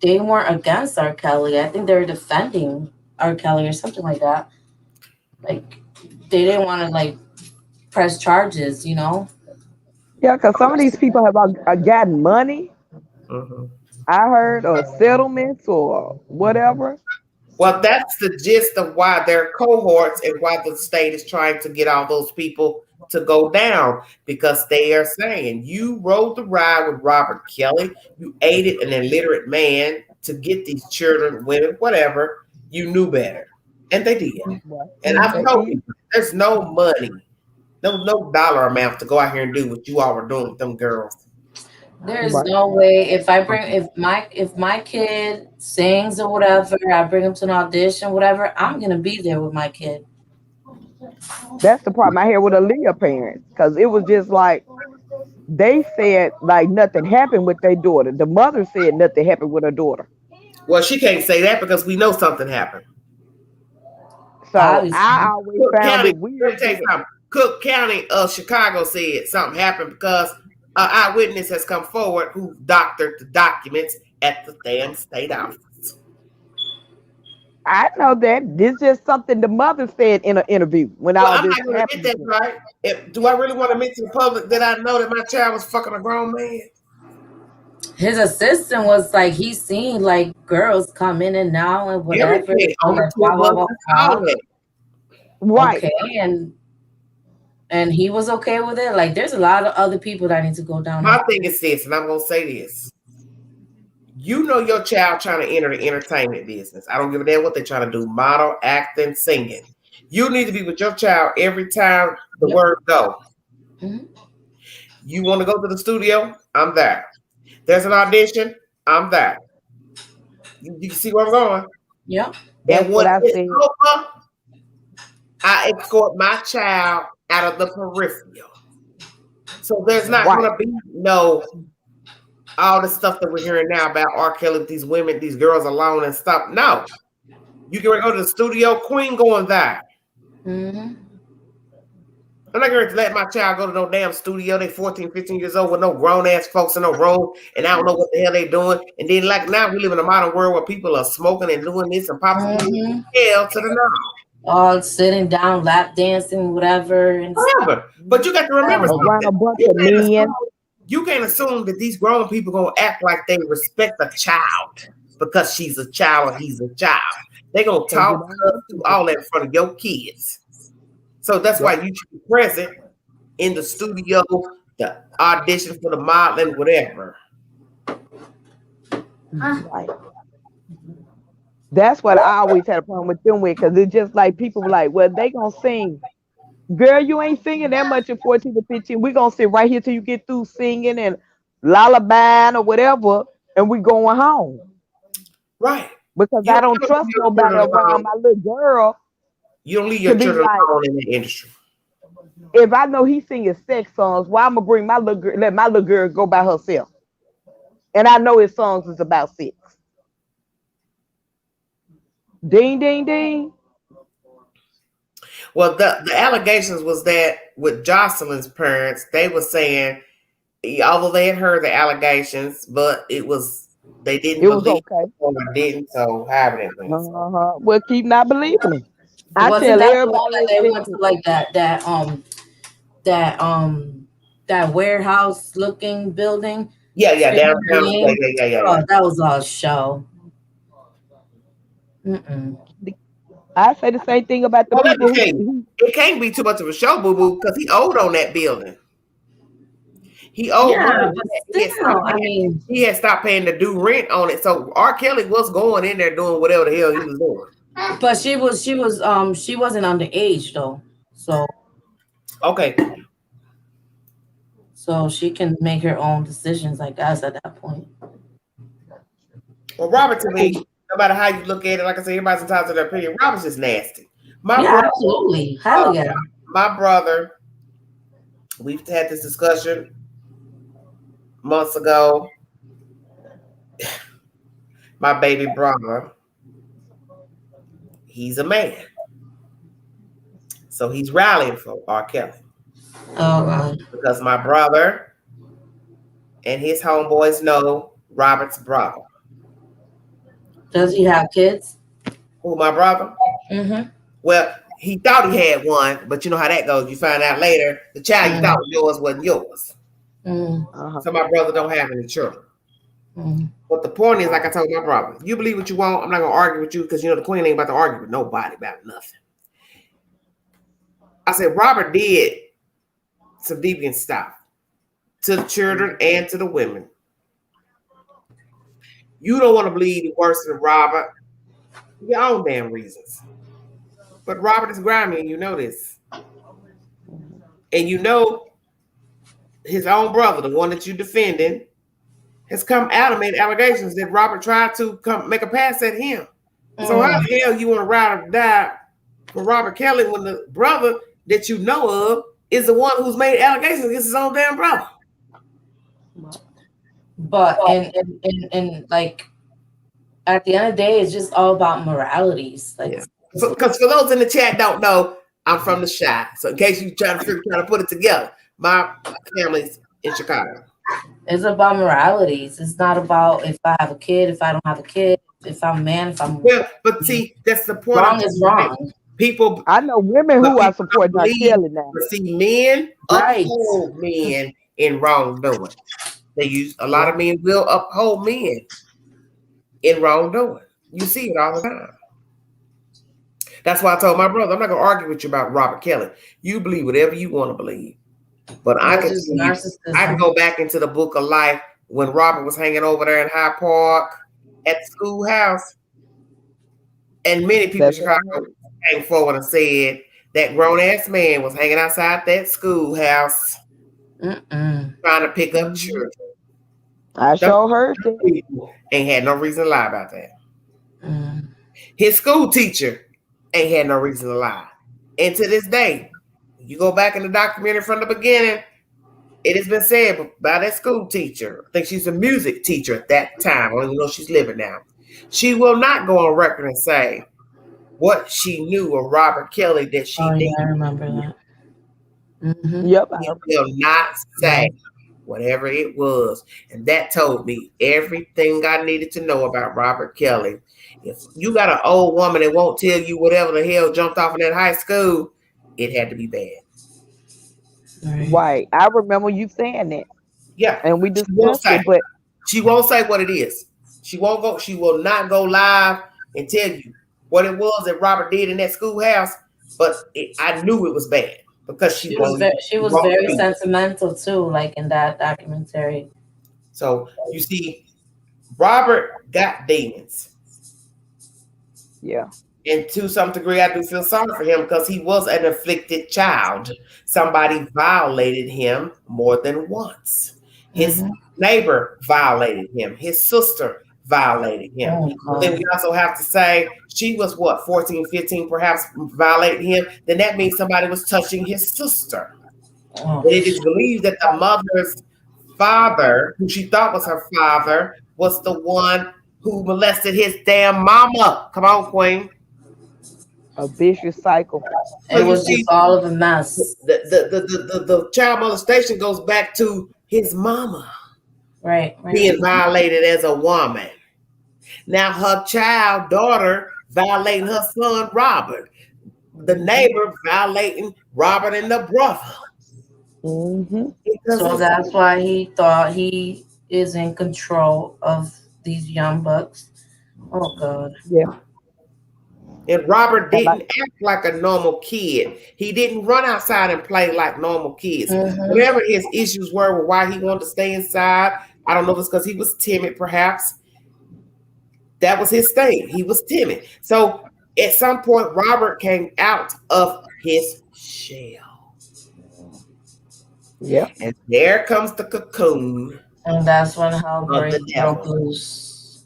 they weren't against R. Kelly. I think they were defending R. Kelly or something like that. Like they didn't want to like press charges, you know. Yeah, because some of these people have gotten money, Mhm. I heard, or settlements or whatever. Well, that's the gist of why there are cohorts and why the state is trying to get all those people to go down because they are saying you rode the ride with Robert Kelly, you aided an illiterate man to get these children, women, whatever. You knew better, and they did. Well, And I've they told did. people there's no money, no dollar amount to go out here and do what you all were doing with them girls. There's Right. no way if my kid sings or whatever, I bring him to an audition, whatever, I'm gonna be there with my kid. That's the problem I had with Aaliyah parents. Because it was just like, they said like nothing happened with their daughter. The mother said nothing happened with her daughter. Well, she can't say that because we know something happened. So I Obviously. always Cook found County, it let me weird tell you that. something. Cook County of Chicago said something happened because an eyewitness has come forward who doctored the documents at the damn state office. I know that this is just something the mother said in an interview when Well, all I'm this not going to admit happened. that, right? Do I really want to admit to the public that I know that my child was fucking a grown man? His assistant was like he's seen like girls come in and out and whatever. Everything on the Like tour blah blah bus, blah all blah. that. Right. Okay, and he was okay with it. Like there's a lot of other people that need to go down. My thing is this, and I'm going to say this. You know your child trying to enter the entertainment business. I don't give a damn what they're trying to do, model, acting, singing. You need to be with your child every time the Yep. word go. Mhm. You want to go to the studio? I'm there. There's an audition? I'm there. You can see where I'm going. Yep. That's And when what I it's said. over, I escort my child out of the peripheral. So there's not Right. going to be no all the stuff that we're hearing now about R. Kelly with these women, these girls alone and stuff. No. You can go to the studio, Queen going there. Mhm. I'm not going to let my child go to no damn studio. They 14, 15 years old with no grown ass folks in no room, and I don't know what the hell they doing. And then, like now, we live in a modern world where people are smoking and doing this and popping. Mhm. Hell to the no. All sitting down, lap dancing, whatever, and Whatever. But you got to remember Around something. a bunch You of can't men. assume, you can't assume that these grown people gonna act like they respect a child because she's a child or he's a child. They gonna talk, cuss, do all that in front of your kids. So that's why you should be present in the studio, the audition for the modeling, whatever. Right. That's what I always had a problem with them with, because it's just like people were like, well, they gonna sing. Girl, you ain't singing that much at 14 to 15. We gonna sit right here till you get through singing and lullabying or whatever, and we going home. Right. Because You I don't, don't you don't trust leave your nobody children alone. around my little girl You don't leave to your be children like, alone in the industry. if I know he's singing sex songs, why I'm gonna bring my little girl, let my little girl go by herself? And I know his songs is about sex. Ding, ding, ding. Well, the allegations was that with Jocelyn's parents, they were saying, although they had heard the allegations, but they didn't It was believe okay. or didn't. So however it went. Well, keep not believing him. I Wasn't tell that the one that everybody they went to like that warehouse looking building? Yeah, downtown. Yeah. Yeah. Oh, that was all show. Mm-mm. I say the same thing about the Well, people let me tell who you, it can't be too much of a show, boo boo, because he owed on that building. He owed Yeah, money. but still, I mean, He had stopped paying to do rent on it. So R. Kelly was going in there doing whatever the hell he was doing. but she wasn't underage though, so Okay. so she can make her own decisions, I guess, at that point. Well, Robert, to me, no matter how you look at it, like I said, everybody's entitled to their opinion. Robert's just nasty. Yeah, absolutely. Hell yeah. My brother, we've had this discussion months ago. My baby brother, he's a man. So he's rallying for R. Kelly. Oh, God. Because my brother and his homeboys know Robert's brother. Does he have kids? Who, my brother? Mm-hmm. Well, he thought he had one, but you know how that goes. You find out later the child you thought was yours wasn't yours. So my brother don't have any children. But the point is, like I told my brother, you believe what you want. I'm not gonna argue with you because you know the queen ain't about to argue with nobody about nothing. I said Robert did some deviant stuff to the children and to the women. You don't want to believe the worst of Robert for your own damn reasons. But Robert is grimy, and you know this. And you know his own brother, the one that you're defending, has come out and made allegations that Robert tried to come make a pass at him. So how the hell you want to ride or die for Robert Kelly when the brother that you know of is the one who's made allegations against his own damn brother? But and like at the end of the day, it's just all about moralities. Like, because for those in the chat don't know, I'm from the Chi. So in case you trying to put it together, my family's in Chicago. It's about moralities. It's not about if I have a kid, if I don't have a kid, if I'm a man, if I'm but see, that's the point. Wrong is wrong. People, I know women who are supporting R. Kelly now. But see, men uphold men in wrongdoing. They use a lot of men will uphold men in wrongdoing. You see it all the time. That's why I told my brother, I'm not gonna argue with you about Robert Kelly. You believe whatever you want to believe. But I can go back into the book of life when Robert was hanging over there in Hyde Park at the schoolhouse. And many people in Chicago came forward and said that grown-ass man was hanging outside that schoolhouse trying to pick up children. I sure heard that. Ain't had no reason to lie about that. His school teacher ain't had no reason to lie. And to this day, you go back in the documentary from the beginning, it has been said by that school teacher. I think she's a music teacher at that time. I don't even know if she's living now. She will not go on record and say what she knew of Robert Kelly that she did. Yeah, I remember that. Yep. She will not say whatever it was. And that told me everything I needed to know about Robert Kelly. If you got an old woman that won't tell you whatever the hell jumped off in that high school, it had to be bad. Right. I remember you saying that. Yeah. And we discussed it, but she won't say what it is. She will not go live and tell you what it was that Robert did in that schoolhouse, but I knew it was bad because she was very sentimental too, like in that documentary. So you see, Robert got demons. Yeah. And to some degree, I do feel sorry for him because he was an afflicted child. Somebody violated him more than once. His neighbor violated him. His sister violated him. Then we also have to say she was 14, 15, perhaps violated him. Then that means somebody was touching his sister. It is believed that the mother's father, who she thought was her father, was the one who molested his damn mama. Come on, Queen. A vicious cycle. So It you was see, just all of a mess. the child molestation goes back to his mama Right. being violated as a woman. Now her child daughter violating her son Robert. The neighbor violating Robert and the brother. Mm-hmm. Because So that's why he thought he is in control of these young bucks. Oh God. Yeah. and Robert And didn't act like a normal kid. He didn't run outside and play like normal kids. Mhm. Whatever his issues were with why he wanted to stay inside, I don't know if it's because he was timid, perhaps. That was his thing. He was timid. So at some point, Robert came out of his shell. yeah. And there comes the cocoon And that's when hell of the broke devil. loose.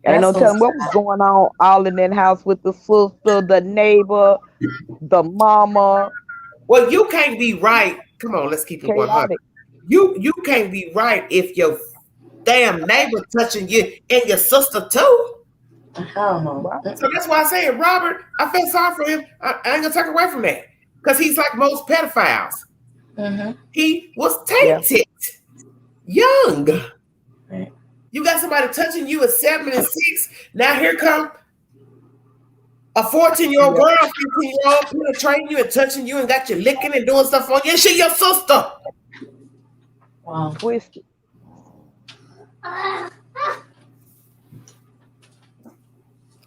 Ain't no That's so telling what was sad. going on all in that house with the sister, the neighbor, the mama. Well, you can't be right. Come on, let's keep it 100. Chaotic. You can't be right if your damn neighbor touching you and your sister too. Hell no. Right. So that's why I say, Robert, I feel sorry for him. I ain't gonna take away from that. Because he's like most pedophiles. Mhm. He was tainted young. Right. You got somebody touching you at 7 and 6. Now here come a 14-year-old girl, 15-year-old penetrating you and touching you and got you licking and doing stuff on you. And she your sister. Wow. Twisted.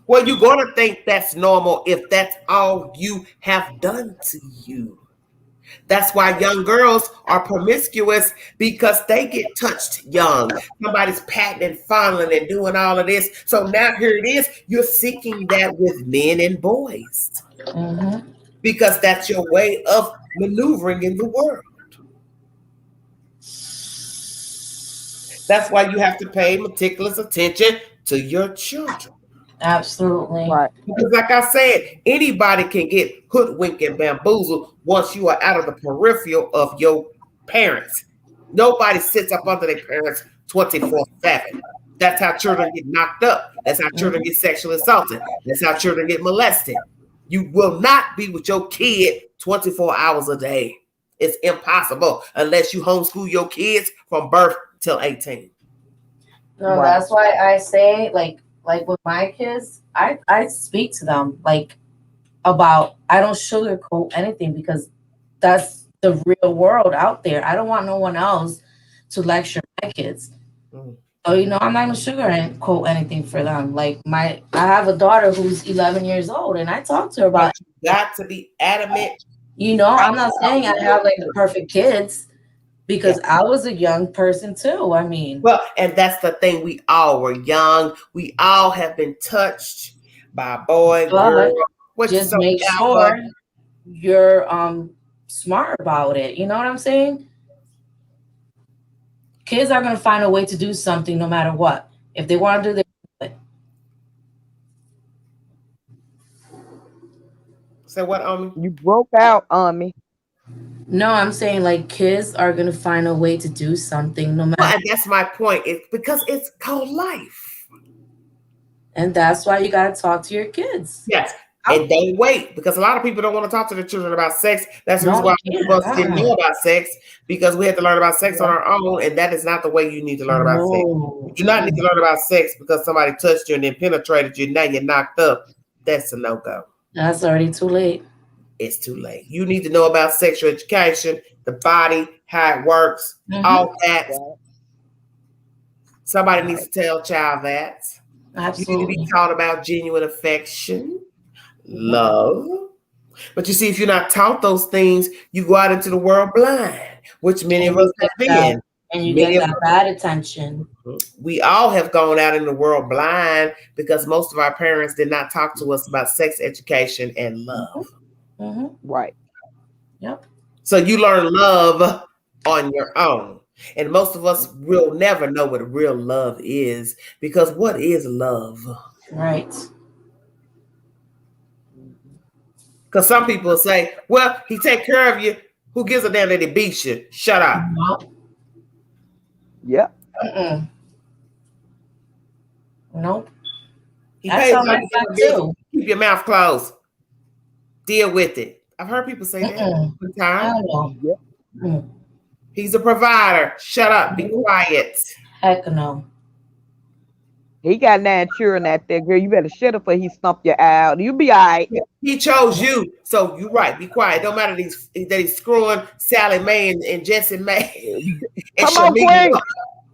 Well, you're going to think that's normal if that's all you have done to you. That's why young girls are promiscuous, because they get touched young. Somebody's patting and fondling and doing all of this. So now here it is. You're seeking that with men and boys Mhm. because that's your way of maneuvering in the world. That's why you have to pay meticulous attention to your children. Absolutely. Right. Because, like I said, anybody can get hoodwinked and bamboozled once you are out of the peripheral of your parents. Nobody sits up under their parents 24/7. That's how children get knocked up. That's how children get sexually assaulted. That's how children get molested. You will not be with your kid 24 hours a day. It's impossible unless you homeschool your kids from birth till 18. No, Right. that's why I say like with my kids, I speak to them like about, I don't sugarcoat anything because that's the real world out there. I don't want no one else to lecture my kids. Mm. So I'm not gonna sugarcoat anything for them. Like I have a daughter who's 11 years old, and I talk to her about. But you got to be adamant. I'm not saying I have like the perfect kids, because I was a young person too. I mean, Well, and that's the thing. We all were young. We all have been touched by a boy, girl. just make sure you're smart about it. You know what I'm saying? Kids are gonna find a way to do something no matter what. If they want to do it. So what, Omi? You broke out on me. No, I'm saying like kids are gonna find a way to do something no matter. Well, and that's my point. It's because it's called life. And that's why you gotta talk to your kids. Yes. And don't wait, because a lot of people don't want to talk to their children about sex. That's the reason why most of us didn't know about sex, because we had to learn about sex on our own, and that is not the way you need to learn about sex. You do not need to learn about sex because somebody touched you and then penetrated you, and now you're knocked up. That's a no-go. That's already too late. It's too late. You need to know about sexual education, the body, how it works, all that. Somebody needs to tell a child that. Absolutely. You need to be taught about genuine affection, love. But you see, if you're not taught those things, you go out into the world blind, which many of us have been. And you get that bad attention. We all have gone out in the world blind because most of our parents did not talk to us about sex education and love. Right. Yep. So you learn love on your own. And most of us will never know what real love is, because what is love? Right. Because some people say, well, he take care of you, Who gives a damn that he beats you? Shut up. No. Yep. Mm-mm. Nope. He That's pays how money my to dad get too. keep your mouth closed. Deal with it. I've heard people say that Mm-mm. one time. Hell no. Yep. Mm. He's a provider. Shut up. Be quiet. Heck no. He got 9 children out there, girl. You better shut up or he stomp you out. You be all right. He chose you. So you're right. Be quiet. Don't matter that he's screwing Sally Mae and Jesse Mae. And Come on, Shamika. Queen.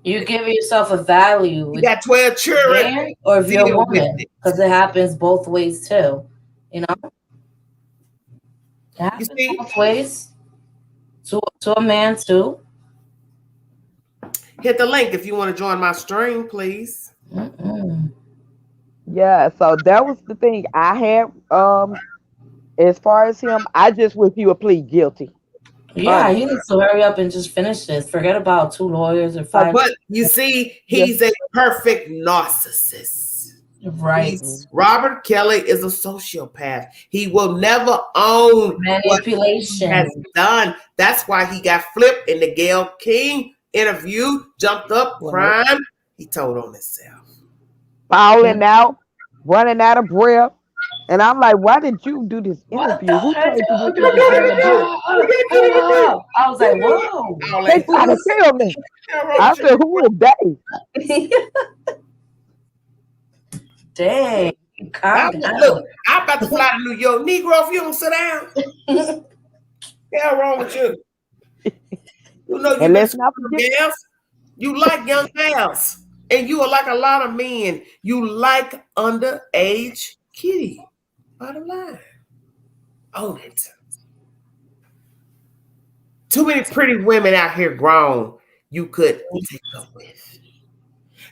You give yourself a value. You got 12 children. Man, or if you're a Deal with woman, it. because it happens both ways too. You know, it happens see? both ways. To a man too. Hit the link if you want to join my stream, please. Mm-mm. Yeah, so that was the thing I had. As far as him, I just wish he would plead guilty. Yeah, he needs to hurry up and just finish this. Forget about 2 lawyers or 5. But you see, he's a perfect narcissist. Right. Robert Kelly is a sociopath. He will never own Manipulation. what he has done. That's why he got flipped in the Gayle King interview, jumped up, crying. He told on himself. Falling out, running out of breath. And I'm like, why did you do this interview? Who told you what you I was like, whoa. They tried to kill me. I said, who is they? Dang. Look, I'm about to fly to New York. Negro, if you don't sit down. Hell wrong with you? You know you let's not forget. Girls. You like young girls. And you are like a lot of men. You like underage kitty. Bottom line. Own it. Too many pretty women out here grown you could take up with.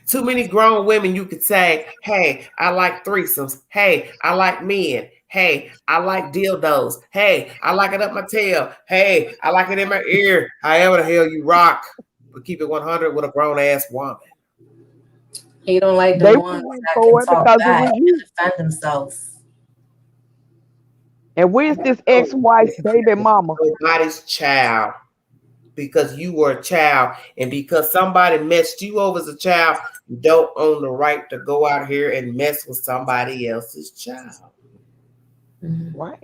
Too many grown women you could say, hey, I like threesomes. Hey, I like men. Hey, I like dildos. Hey, I like it up my tail. Hey, I like it in my ear. However the hell you rock. But keep it 100 with a grown-ass woman. He don't like the ones that can talk back and defend themselves. And where's this ex-wife's baby mama? Nobody's child. Because you were a child. And because somebody messed you over as a child, you don't own the right to go out here and mess with somebody else's child. Right.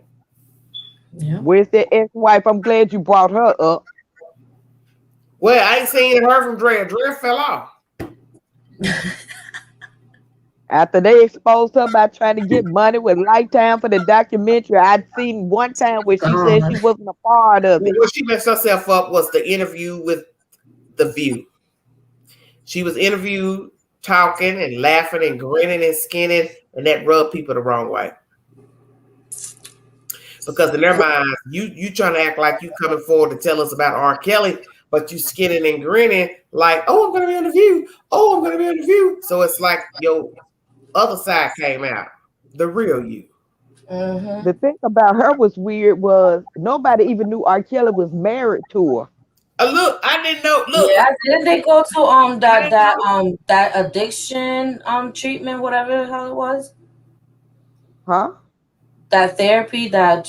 Yeah. Where's the ex-wife? I'm glad you brought her up. Well, I ain't seen her from Drea. Drea fell off. After they exposed her by trying to get money with Lifetime for the documentary, I'd seen one time where she said she wasn't a part of it. Where she messed herself up was the interview with The View. She was interviewed, talking and laughing and grinning and skinning, and that rubbed people the wrong way. Because in their minds, you trying to act like you coming forward to tell us about R. Kelly, but you skinning and grinning like, oh, I'm going to be on The View. Oh, I'm going to be on The View. So it's like your other side came out, the real you. Mm-hmm. The thing about her was weird was nobody even knew R. Kelly was married to her. Look, I didn't know. Look, yeah, didn't they go to that addiction treatment, whatever the hell it was? Huh? That therapy, that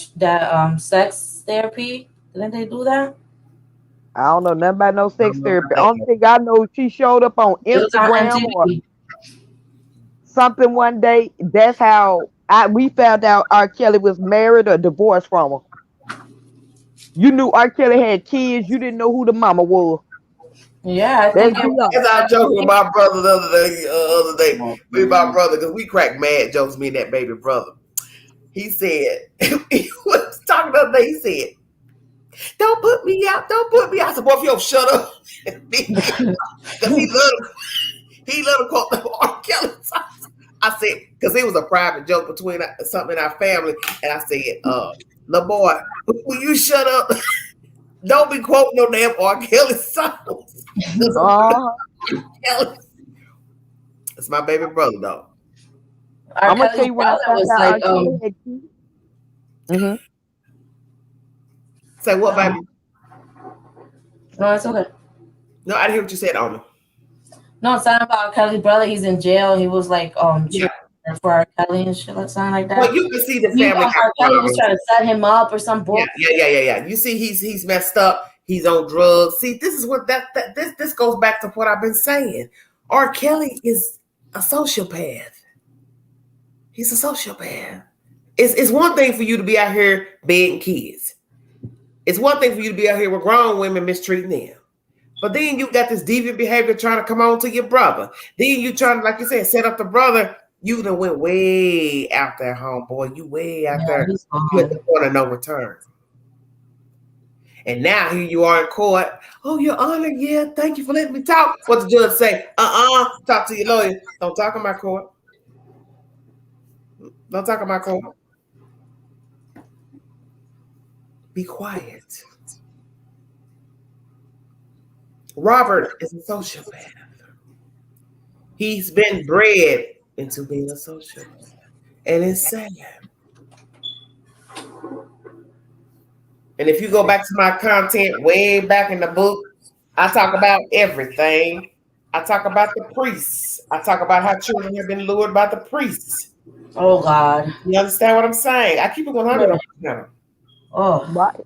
sex therapy. Didn't they do that? I don't know nothing about no sex therapy. Only thing I know, she showed up on Instagram or something one day. That's how we found out R. Kelly was married or divorced from her. You knew R. Kelly had kids. You didn't know who the mama was. Yeah, I think as I was joking with my brother the other day, with my brother, because we crack mad jokes, me and that baby brother. He said, he was talking the other day, he said, don't put me out, don't put me out. I said, boy, if you don't shut up. Because he loved to quote the R. Kelly songs. I said, because it was a private joke between something in our family, and I said, little boy, will you shut up? Don't be quoting no damn R. Kelly songs. It's my baby brother, though. I'm gonna tell you when I found out R. Kelly had kids. Say what, baby? No, it's okay. No, I didn't hear what you said, Alma. No, it's not about Kelly's brother. He's in jail. He was like, for R. Kelly and shit, like something like that. Well, you can see the You family got R. Kelly was problems. trying to set him up or some bull. Yeah. You see, he's messed up. He's on drugs. See, this is what this goes back to what I've been saying. R. Kelly is a sociopath. He's a sociopath. It's one thing for you to be out here begging kids. It's one thing for you to be out here with grown women mistreating them. But then you got this deviant behavior trying to come on to your brother. Then you trying to, like you said, set up the brother. You done went way out there, homeboy. You way out there. You at the point of no return. And now here you are in court. Oh, Your Honor, yeah, thank you for letting me talk. What the judge say? Talk to your lawyer. Don't talk in my court. Don't talk in my court. Be quiet. Robert is a sociopath. He's been bred into being a sociopath. And it's sad. And if you go back to my content way back in the book, I talk about everything. I talk about the priests. I talk about how children have been lured by the priests. Oh, God. You understand what I'm saying? I keep it 100. Oh, Right.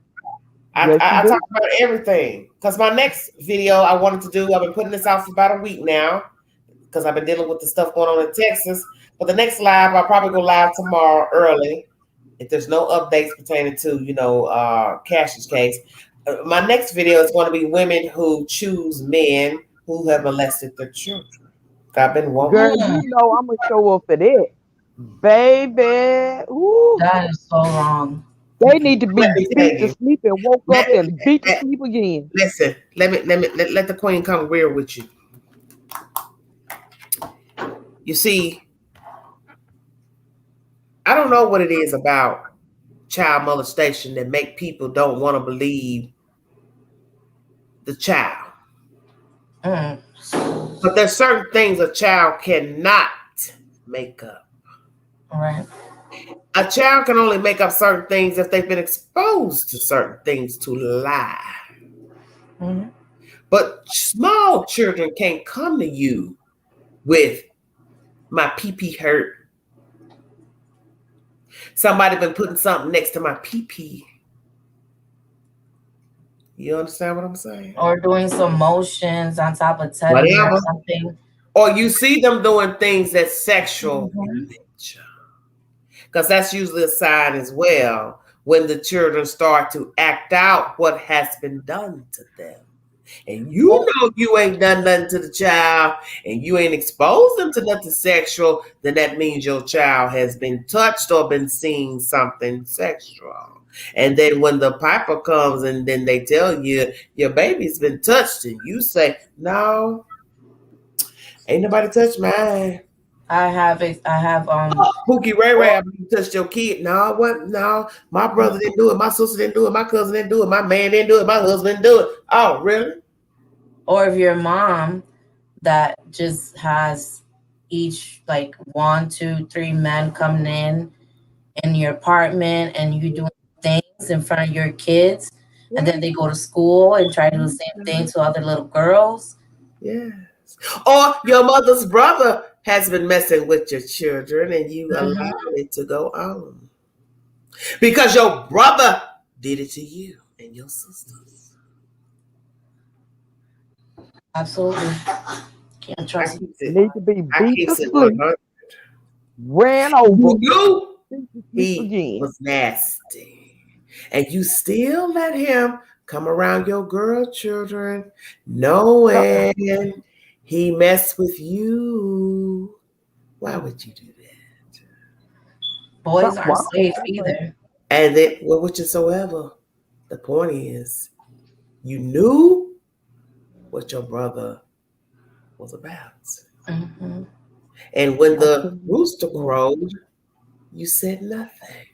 I talk about everything. Because my next video I wanted to do, I've been putting this out for about a week now because I've been dealing with the stuff going on in Texas. But the next live, I'll probably go live tomorrow early if there's no updates pertaining to, Cash's case. My next video is going to be women who choose men who have molested their children. I've been Girl, wanting. you know I'm gonna show up for that, baby. Ooh, that is so wrong. they need to be Let me tell beat to you. sleep and woke up and beat to sleep again. Listen, let the queen come real with you. You see, I don't know what it is about child molestation that make people don't want to believe the child. But there's certain things a child cannot make up. Right. A child can only make up certain things if they've been exposed to certain things to lie. Mm-hmm. But small children can't come to you with my pee-pee hurt. Somebody been putting something next to my pee-pee. You understand what I'm saying? Or doing some motions on top of Teddy or Whatever. something. Or you see them doing things that's sexual in nature. Because that's usually a sign as well when the children start to act out what has been done to them. And you know you ain't done nothing to the child and you ain't exposed them to nothing sexual, then that means your child has been touched or been seeing something sexual. And then when the piper comes and then they tell you your baby's been touched and you say, no, ain't nobody touched mine. I have Pookie Ray Ray, you touched your kid. No, what? No, my brother didn't do it. My sister didn't do it. My cousin didn't do it. My man didn't do it. My husband didn't do it. Oh, really? or if your mom that just has each like 1, 2, 3 men coming in your apartment and you doing things in front of your kids, and then they go to school and try to do the same thing to other little girls. Yes. Or your mother's brother has been messing with your children and you allow it to go on. Because your brother did it to you and your sisters. Absolutely. Can't trust Need to be I beat keep to it sleep, 100. ran over, You, beat to sleep he again. was nasty. And you still let him come around your girl children knowing he messed with you. Why would you do that? boys aren't safe either. And then, well, whichsoever, the point is, you knew what your brother was about. Mm-hmm. And when the rooster crowed, you said nothing.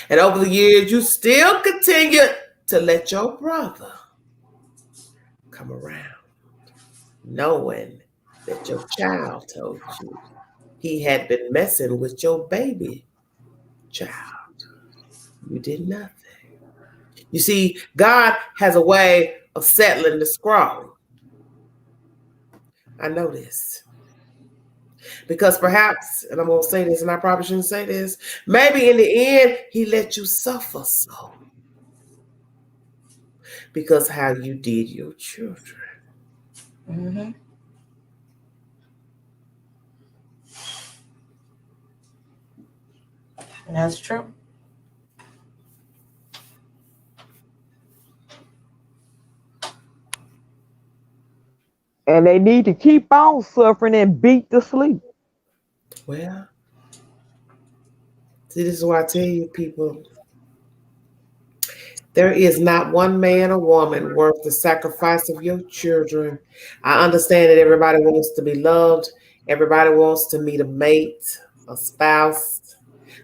And over the years, you still continued to let your brother come around, knowing that your child told you he had been messing with your baby child. You did nothing. You see, God has a way of settling the scroll. I know this. Because perhaps, and I'm going to say this, and I probably shouldn't say this, maybe in the end, he let you suffer so. Because how you did your children. Mm-hmm. That's true. And they need to keep on suffering and beat to sleep. Well, see, this is why I tell you, people, there is not one man or woman worth the sacrifice of your children. I understand that everybody wants to be loved, everybody wants to meet a mate, a spouse.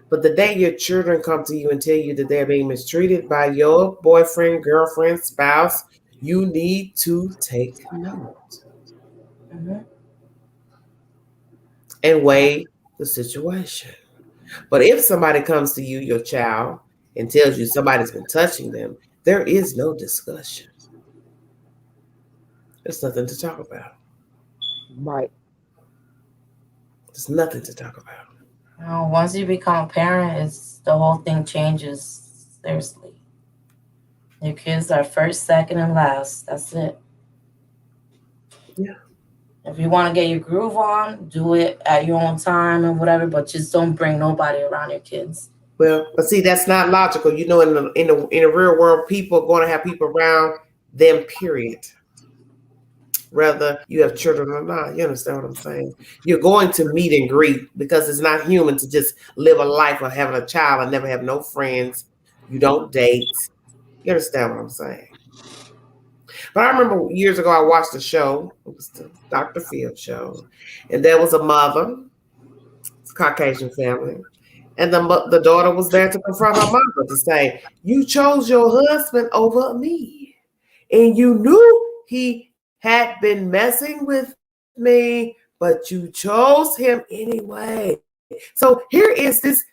But the day your children come to you and tell you that they're being mistreated by your boyfriend, girlfriend, spouse, you need to take note Mm-hmm. and weigh the situation. But if somebody comes to you, your child, and tells you somebody's been touching them, there is no discussion. There's nothing to talk about. Right. There's nothing to talk about. Once you become a parent, it's the whole thing changes. Seriously, your kids are first, second, and last. That's it. Yeah. If you want to get your groove on, do it at your own time and whatever. But just don't bring nobody around your kids. Well, but see, that's not logical. You know, in the real world, people are going to have people around them. Period. Whether you have children or not, you understand what I'm saying? You're going to meet and greet because it's not human to just live a life of having a child and never have no friends. You don't date. You understand what I'm saying? But I remember years ago, I watched a show. It was the Dr. Phil show, and there was a mother, it's a Caucasian family. And the daughter was there to confront her mother to say, "You chose your husband over me. And you knew he had been messing with me, but you chose him anyway." So here is this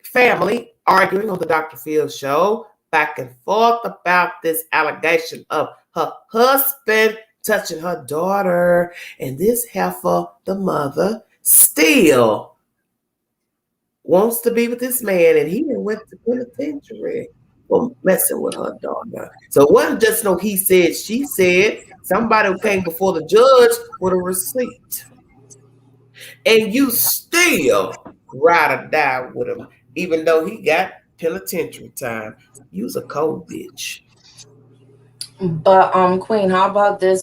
family arguing on the Dr. Phil show back and forth about this allegation of her husband touching her daughter. And this heifer, the mother, still wants to be with this man, and he went to penitentiary for messing with her daughter. So it wasn't just no he said, she said. Somebody who came before the judge with a receipt. And you still ride or die with him, even though he got penitentiary time. You was a cold bitch. But Queen, how about this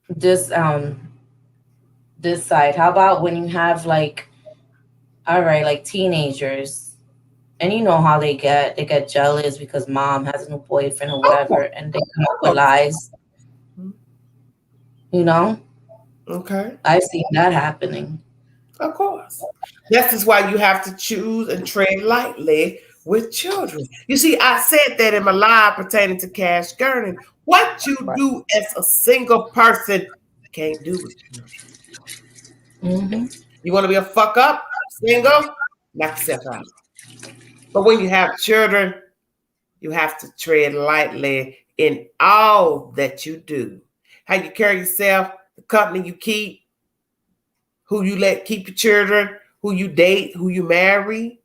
this side? How about when you have like, all right, like teenagers, and you know how they get jealous because mom has a new boyfriend or whatever, and they come up with lies. You know, Okay. I've seen that happening. Of course. This is why you have to choose and tread lightly with children. You see, I said that in my live pertaining to Cash Gurning. What you Right. do as a single person can't do with children. Mm-hmm. You want to be a fuck up, single, knock yourself out. But when you have children, you have to tread lightly in all that you do. How you carry yourself, the company you keep, who you let keep your children, who you date, who you marry,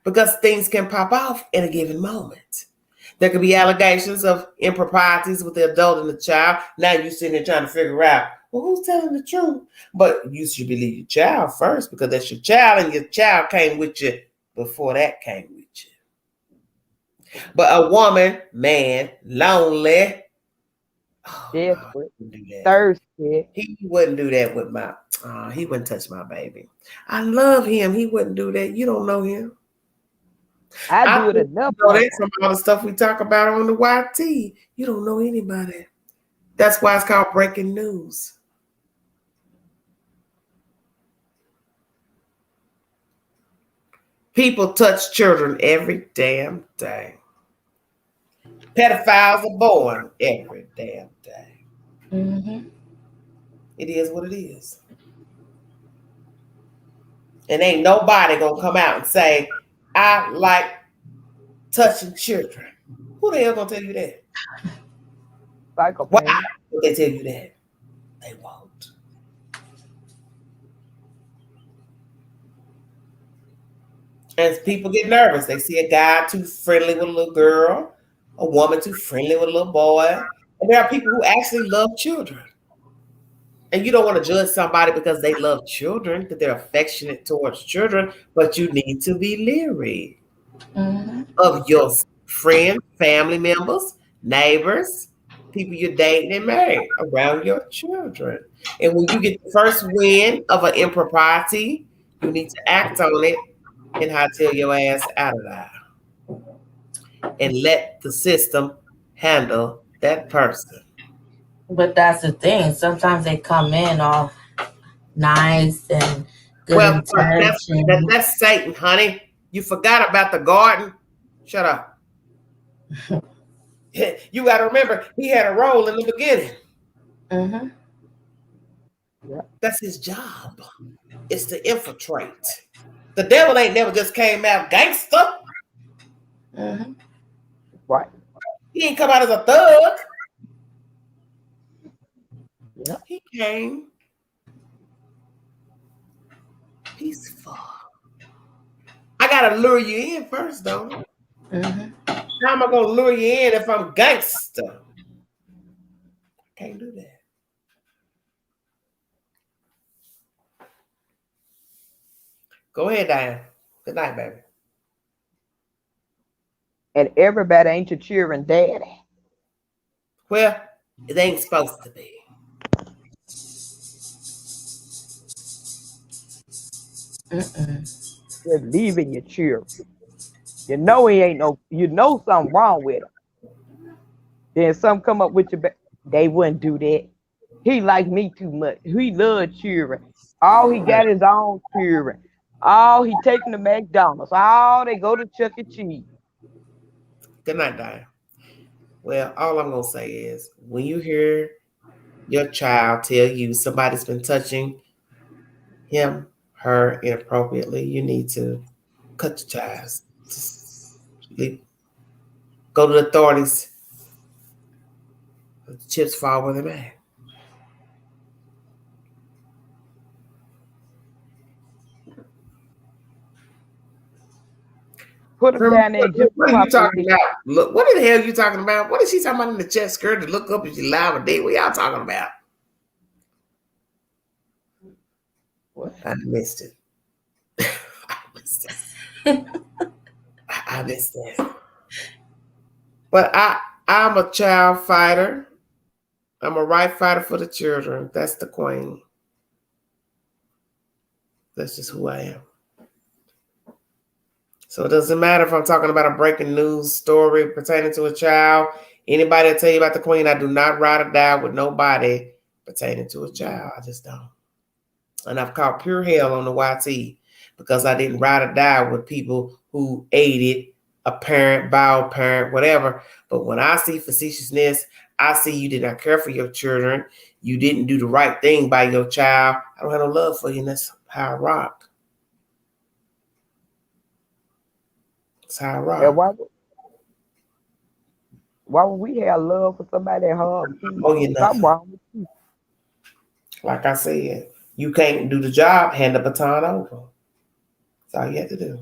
because things can pop off in a given moment. There could be allegations of improprieties with the adult and the child. Now you're sitting there trying to figure out, well, who's telling the truth? But you should believe your child first because that's your child, and your child came with you before that came with you. But a woman, man, lonely, oh, no, Desperate. he wouldn't do that. Thirsty. He wouldn't do that with my, he wouldn't touch my baby. I love him. He wouldn't do that. You don't know him. I do it think enough. you know that from all the stuff we talk about on the YT. You don't know anybody. That's why it's called breaking news. People touch children every damn day. Pedophiles are born every damn day. Mm-hmm. It is what it is. And ain't nobody gonna come out and say, I like touching children. Who the hell gonna tell you that? Psychopath. Why would they tell you that? They won't. And people get nervous. They see a guy too friendly with a little girl, a woman too friendly with a little boy. And there are people who actually love children. And you don't want to judge somebody because they love children, that they're affectionate towards children, but you need to be leery of your friends, family members, neighbors, people you're dating and married around your children. And when you get the first win of an impropriety, you need to act on it and hightail your ass out of there and let the system handle that person. But that's the thing. Sometimes they come in all nice and good Well, intention. that's Satan, honey. You forgot about the garden. Shut up. You got to remember, he had a role in the beginning. Mm-hmm. That's his job. It's to infiltrate. The devil ain't never just came out gangster. Mm-hmm. Right. He ain't come out as a thug. Yep. He came peaceful. I gotta lure you in first, though. Mm-hmm. How am I gonna lure you in if I'm gangster? Can't do that. Go ahead, Diane. Good night, baby. And everybody ain't your cheering daddy. Well, it ain't supposed to be. Just leaving your cheering. You know he ain't no. You know something wrong with him. Then some come up with your. They wouldn't do that. He like me too much. He love cheering. All he got is own cheering. All he taking to McDonald's. All they go to Chuck E. Cheese. Good night, Diane. Well, all I'm gonna say is when you hear your child tell you somebody's been touching him, her inappropriately, you need to cut your ties. Just leave. Go to the authorities. The chips fall where they may. Put him down there and just What are you talking about? Look, what the hell are you talking about? What is she talking about in the chest skirt to look up as you live a date? What y'all talking about? What? I missed it. I missed it. I missed it. But I'm a child fighter. I'm a right fighter for the children. That's the queen. That's just who I am. So it doesn't matter if I'm talking about a breaking news story pertaining to a child. Anybody that tell you about the queen, I do not ride or die with nobody pertaining to a child. I just don't. And I've caught pure hell on the YT because I didn't ride or die with people who aided a parent, bio parent, whatever. But when I see facetiousness, I see you did not care for your children. You didn't do the right thing by your child. I don't have no love for you, and that's how I rock. That's how I rock. And why would we have love for somebody that harmed you? Oh, you Something know. wrong with you. Like I said, you can't do the job, hand the baton over. That's all you have to do.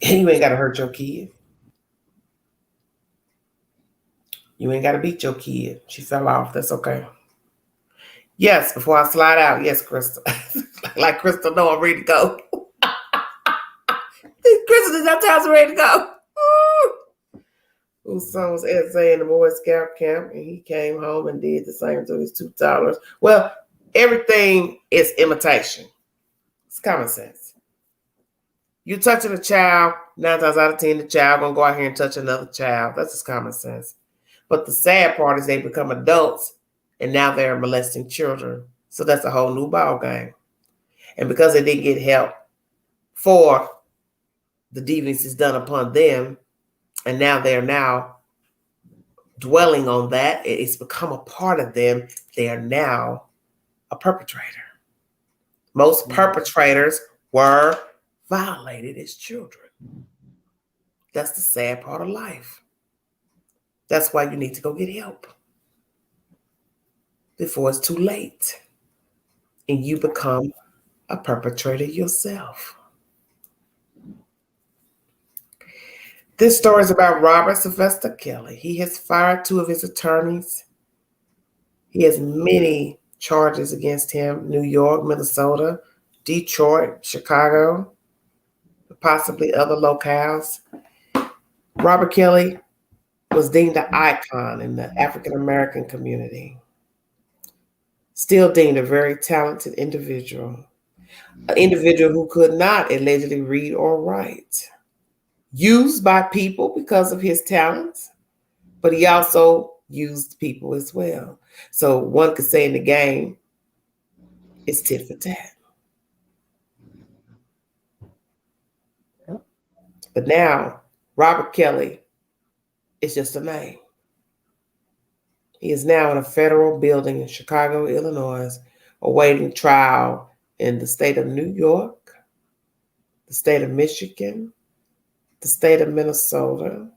And you ain't got to hurt your kid. You ain't got to beat your kid. She fell off. That's okay. Yes, before I slide out. Yes, Crystal. Like Crystal, no, I'm ready to go. Crystal is sometimes ready to go. Whose son was SA in the Boy Scout camp, and he came home and did the same to his two toddlers. Well, everything is imitation. It's common sense. You touching a child, 9 times out of 10, the child gonna go out here and touch another child. That's just common sense. But the sad part is they become adults, and now they're molesting children. So that's a whole new ball game. And because they didn't get help for the deviances done upon them, and now they're now dwelling on that, it's become a part of them. They are now a perpetrator. Most perpetrators were violated as children. That's the sad part of life. That's why you need to go get help before it's too late and you become a perpetrator yourself. This story is about Robert Sylvester Kelly. He has fired 2 of his attorneys. He has many charges against him: New York, Minnesota, Detroit, Chicago, possibly other locales. Robert Kelly was deemed an icon in the African American community. Still deemed a very talented individual. An individual who could not allegedly read or write. Used by people because of his talents, but he also used people as well. So one could say in the game, it's tit for tat. But now, Robert Kelly is just a name. He is now in a federal building in Chicago, Illinois, awaiting trial in the state of New York, the state of Michigan, the state of Minnesota,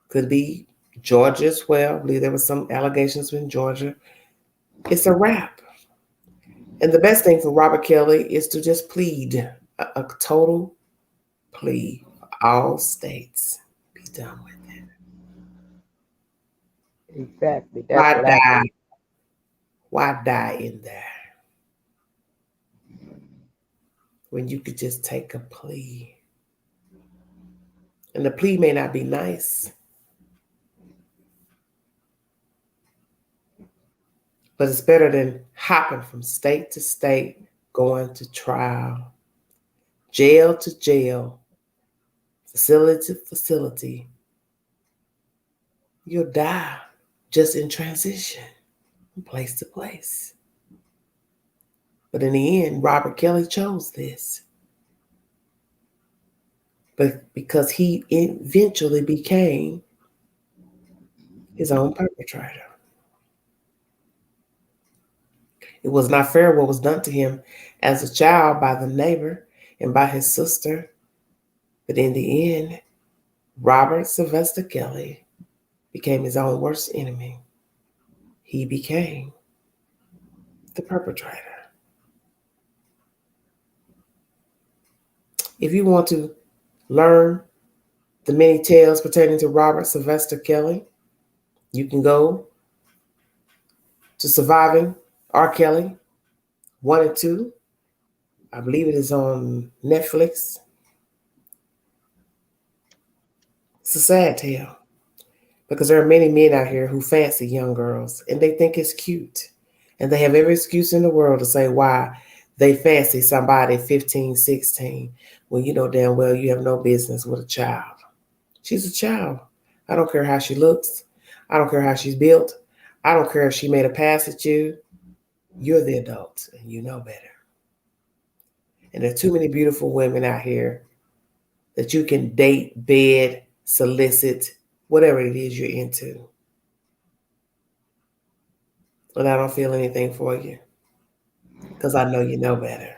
could be Georgia as well. I believe there were some allegations in Georgia. It's a wrap. And the best thing for Robert Kelly is to just plead, a total plea for all states. Be done with it. Exactly. That's Why what I die? think. Why die in there when you could just take a plea? And the plea may not be nice, but it's better than hopping from state to state, going to trial, jail to jail, facility to facility. You'll die just in transition from place to place. But in the end, Robert Kelly chose this. But because he eventually became his own perpetrator. It was not fair what was done to him as a child by the neighbor and by his sister. But in the end, Robert Sylvester Kelly became his own worst enemy. He became the perpetrator. If you want to learn the many tales pertaining to Robert Sylvester Kelly, you can go to Surviving R. Kelly 1 and 2. I believe it is on Netflix. It's a sad tale because there are many men out here who fancy young girls and they think it's cute. And they have every excuse in the world to say why they fancy somebody 15, 16, when you know damn well you have no business with a child. She's a child. I don't care how she looks. I don't care how she's built. I don't care if she made a pass at you. You're the adult and you know better. And there are too many beautiful women out here that you can date, bed, solicit, whatever it is you're into. And I don't feel anything for you because I know you know better.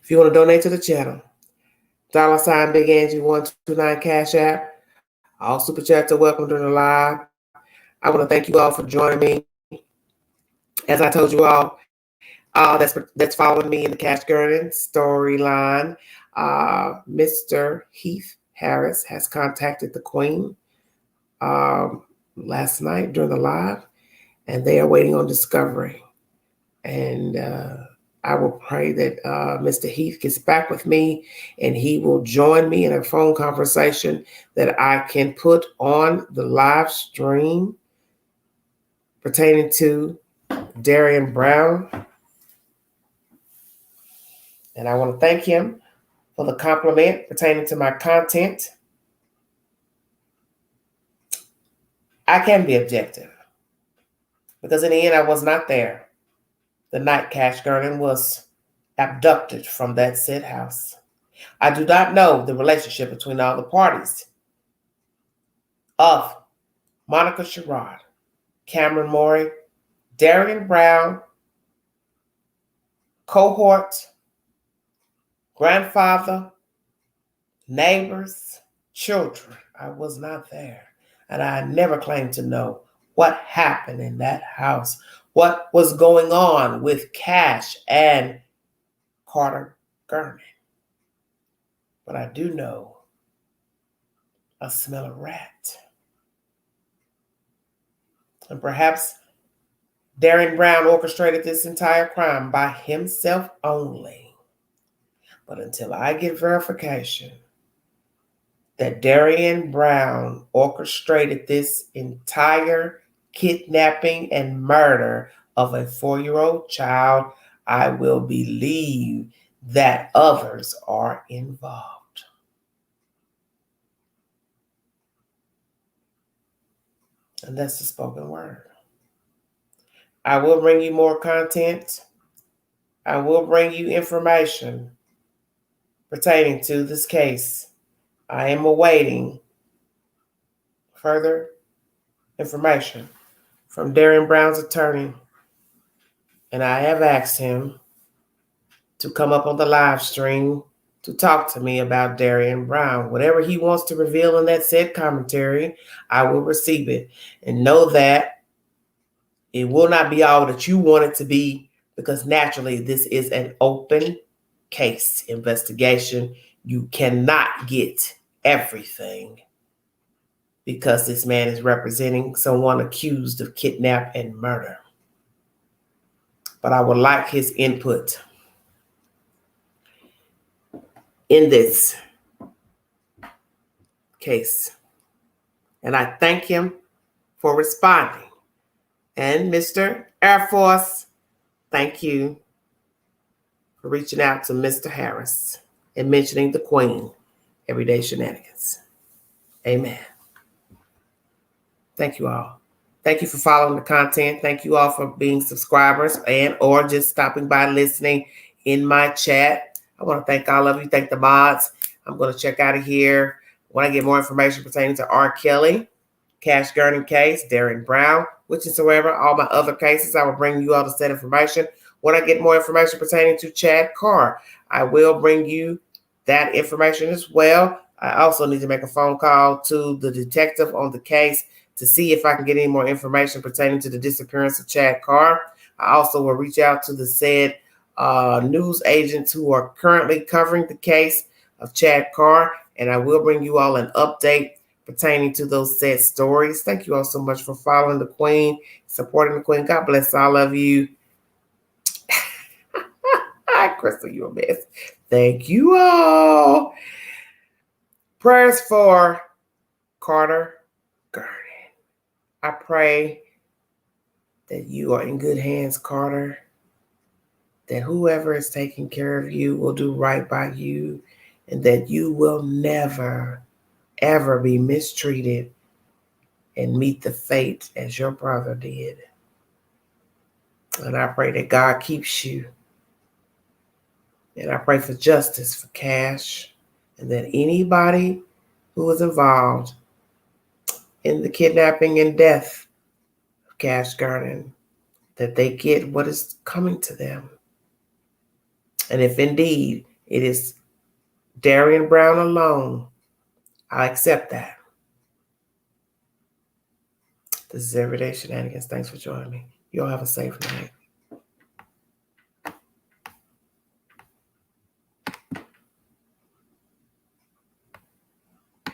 If you want to donate to the channel, $ Big Angie 129 Cash App. All super chats are welcome during the live. I want to thank you all for joining me. As I told you all, that's following me in the Cash Gurning storyline. Mr. Heath Harris has contacted the Queen last night during the live, and they are waiting on discovery. And I will pray that Mr. Heath gets back with me and he will join me in a phone conversation that I can put on the live stream pertaining to Darian Brown. And I want to thank him for the compliment pertaining to my content. I can be objective because in the end, I was not there the night Cash Gurning was abducted from that said house. I do not know the relationship between all the parties of Monica Sherrod, Cameron Morey, Darian Brown, cohort, grandfather, neighbors, children. I was not there. And I never claimed to know what happened in that house, what was going on with Cash and Carter Gurning. But I do know I smell a rat. And perhaps Darren Brown orchestrated this entire crime by himself only. But until I get verification that Darren Brown orchestrated this entire kidnapping and murder of a 4-year-old child, I will believe that others are involved. And that's the spoken word. I will bring you more content. I will bring you information pertaining to this case. I am awaiting further information from Darren Brown's attorney, and I have asked him to come up on the live stream to talk to me about Darren Brown. Whatever he wants to reveal in that said commentary, I will receive it. And know that it will not be all that you want it to be, because naturally this is an open case investigation. You cannot get everything because this man is representing someone accused of kidnap and murder. But I would like his input in this case. And I thank him for responding. And Mr. Air Force, thank you for reaching out to Mr. Harris and mentioning the Queen, Everyday Shenanigans. Amen. Thank you all. Thank you for following the content. Thank you all for being subscribers and or just stopping by listening in my chat. I want to thank all of you. Thank the mods. I'm going to check out of here. When I get more information pertaining to R. Kelly, Cash Gurney case, Darren Brown, whatsoever, all my other cases, I will bring you all the said information. When I get more information pertaining to Chad Carr, I will bring you that information as well. I also need to make a phone call to the detective on the case to see if I can get any more information pertaining to the disappearance of Chad Carr. I also will reach out to the said news agents who are currently covering the case of Chad Carr, and I will bring you all an update pertaining to those said stories. Thank you all so much for following the Queen, supporting the Queen. God bless all of you. Hi, Crystal, you're a mess. Thank you all. Prayers for Carter Gurney. I pray that you are in good hands, Carter, that whoever is taking care of you will do right by you, and that you will never, ever be mistreated and meet the fate as your brother did. And I pray that God keeps you. And I pray for justice for Cash, and that anybody who is involved in the kidnapping and death of Cash Gurney, that they get what is coming to them. And if indeed it is Darren Brown alone, I accept that. This is Everyday Shenanigans. Thanks for joining me. You all have a safe night.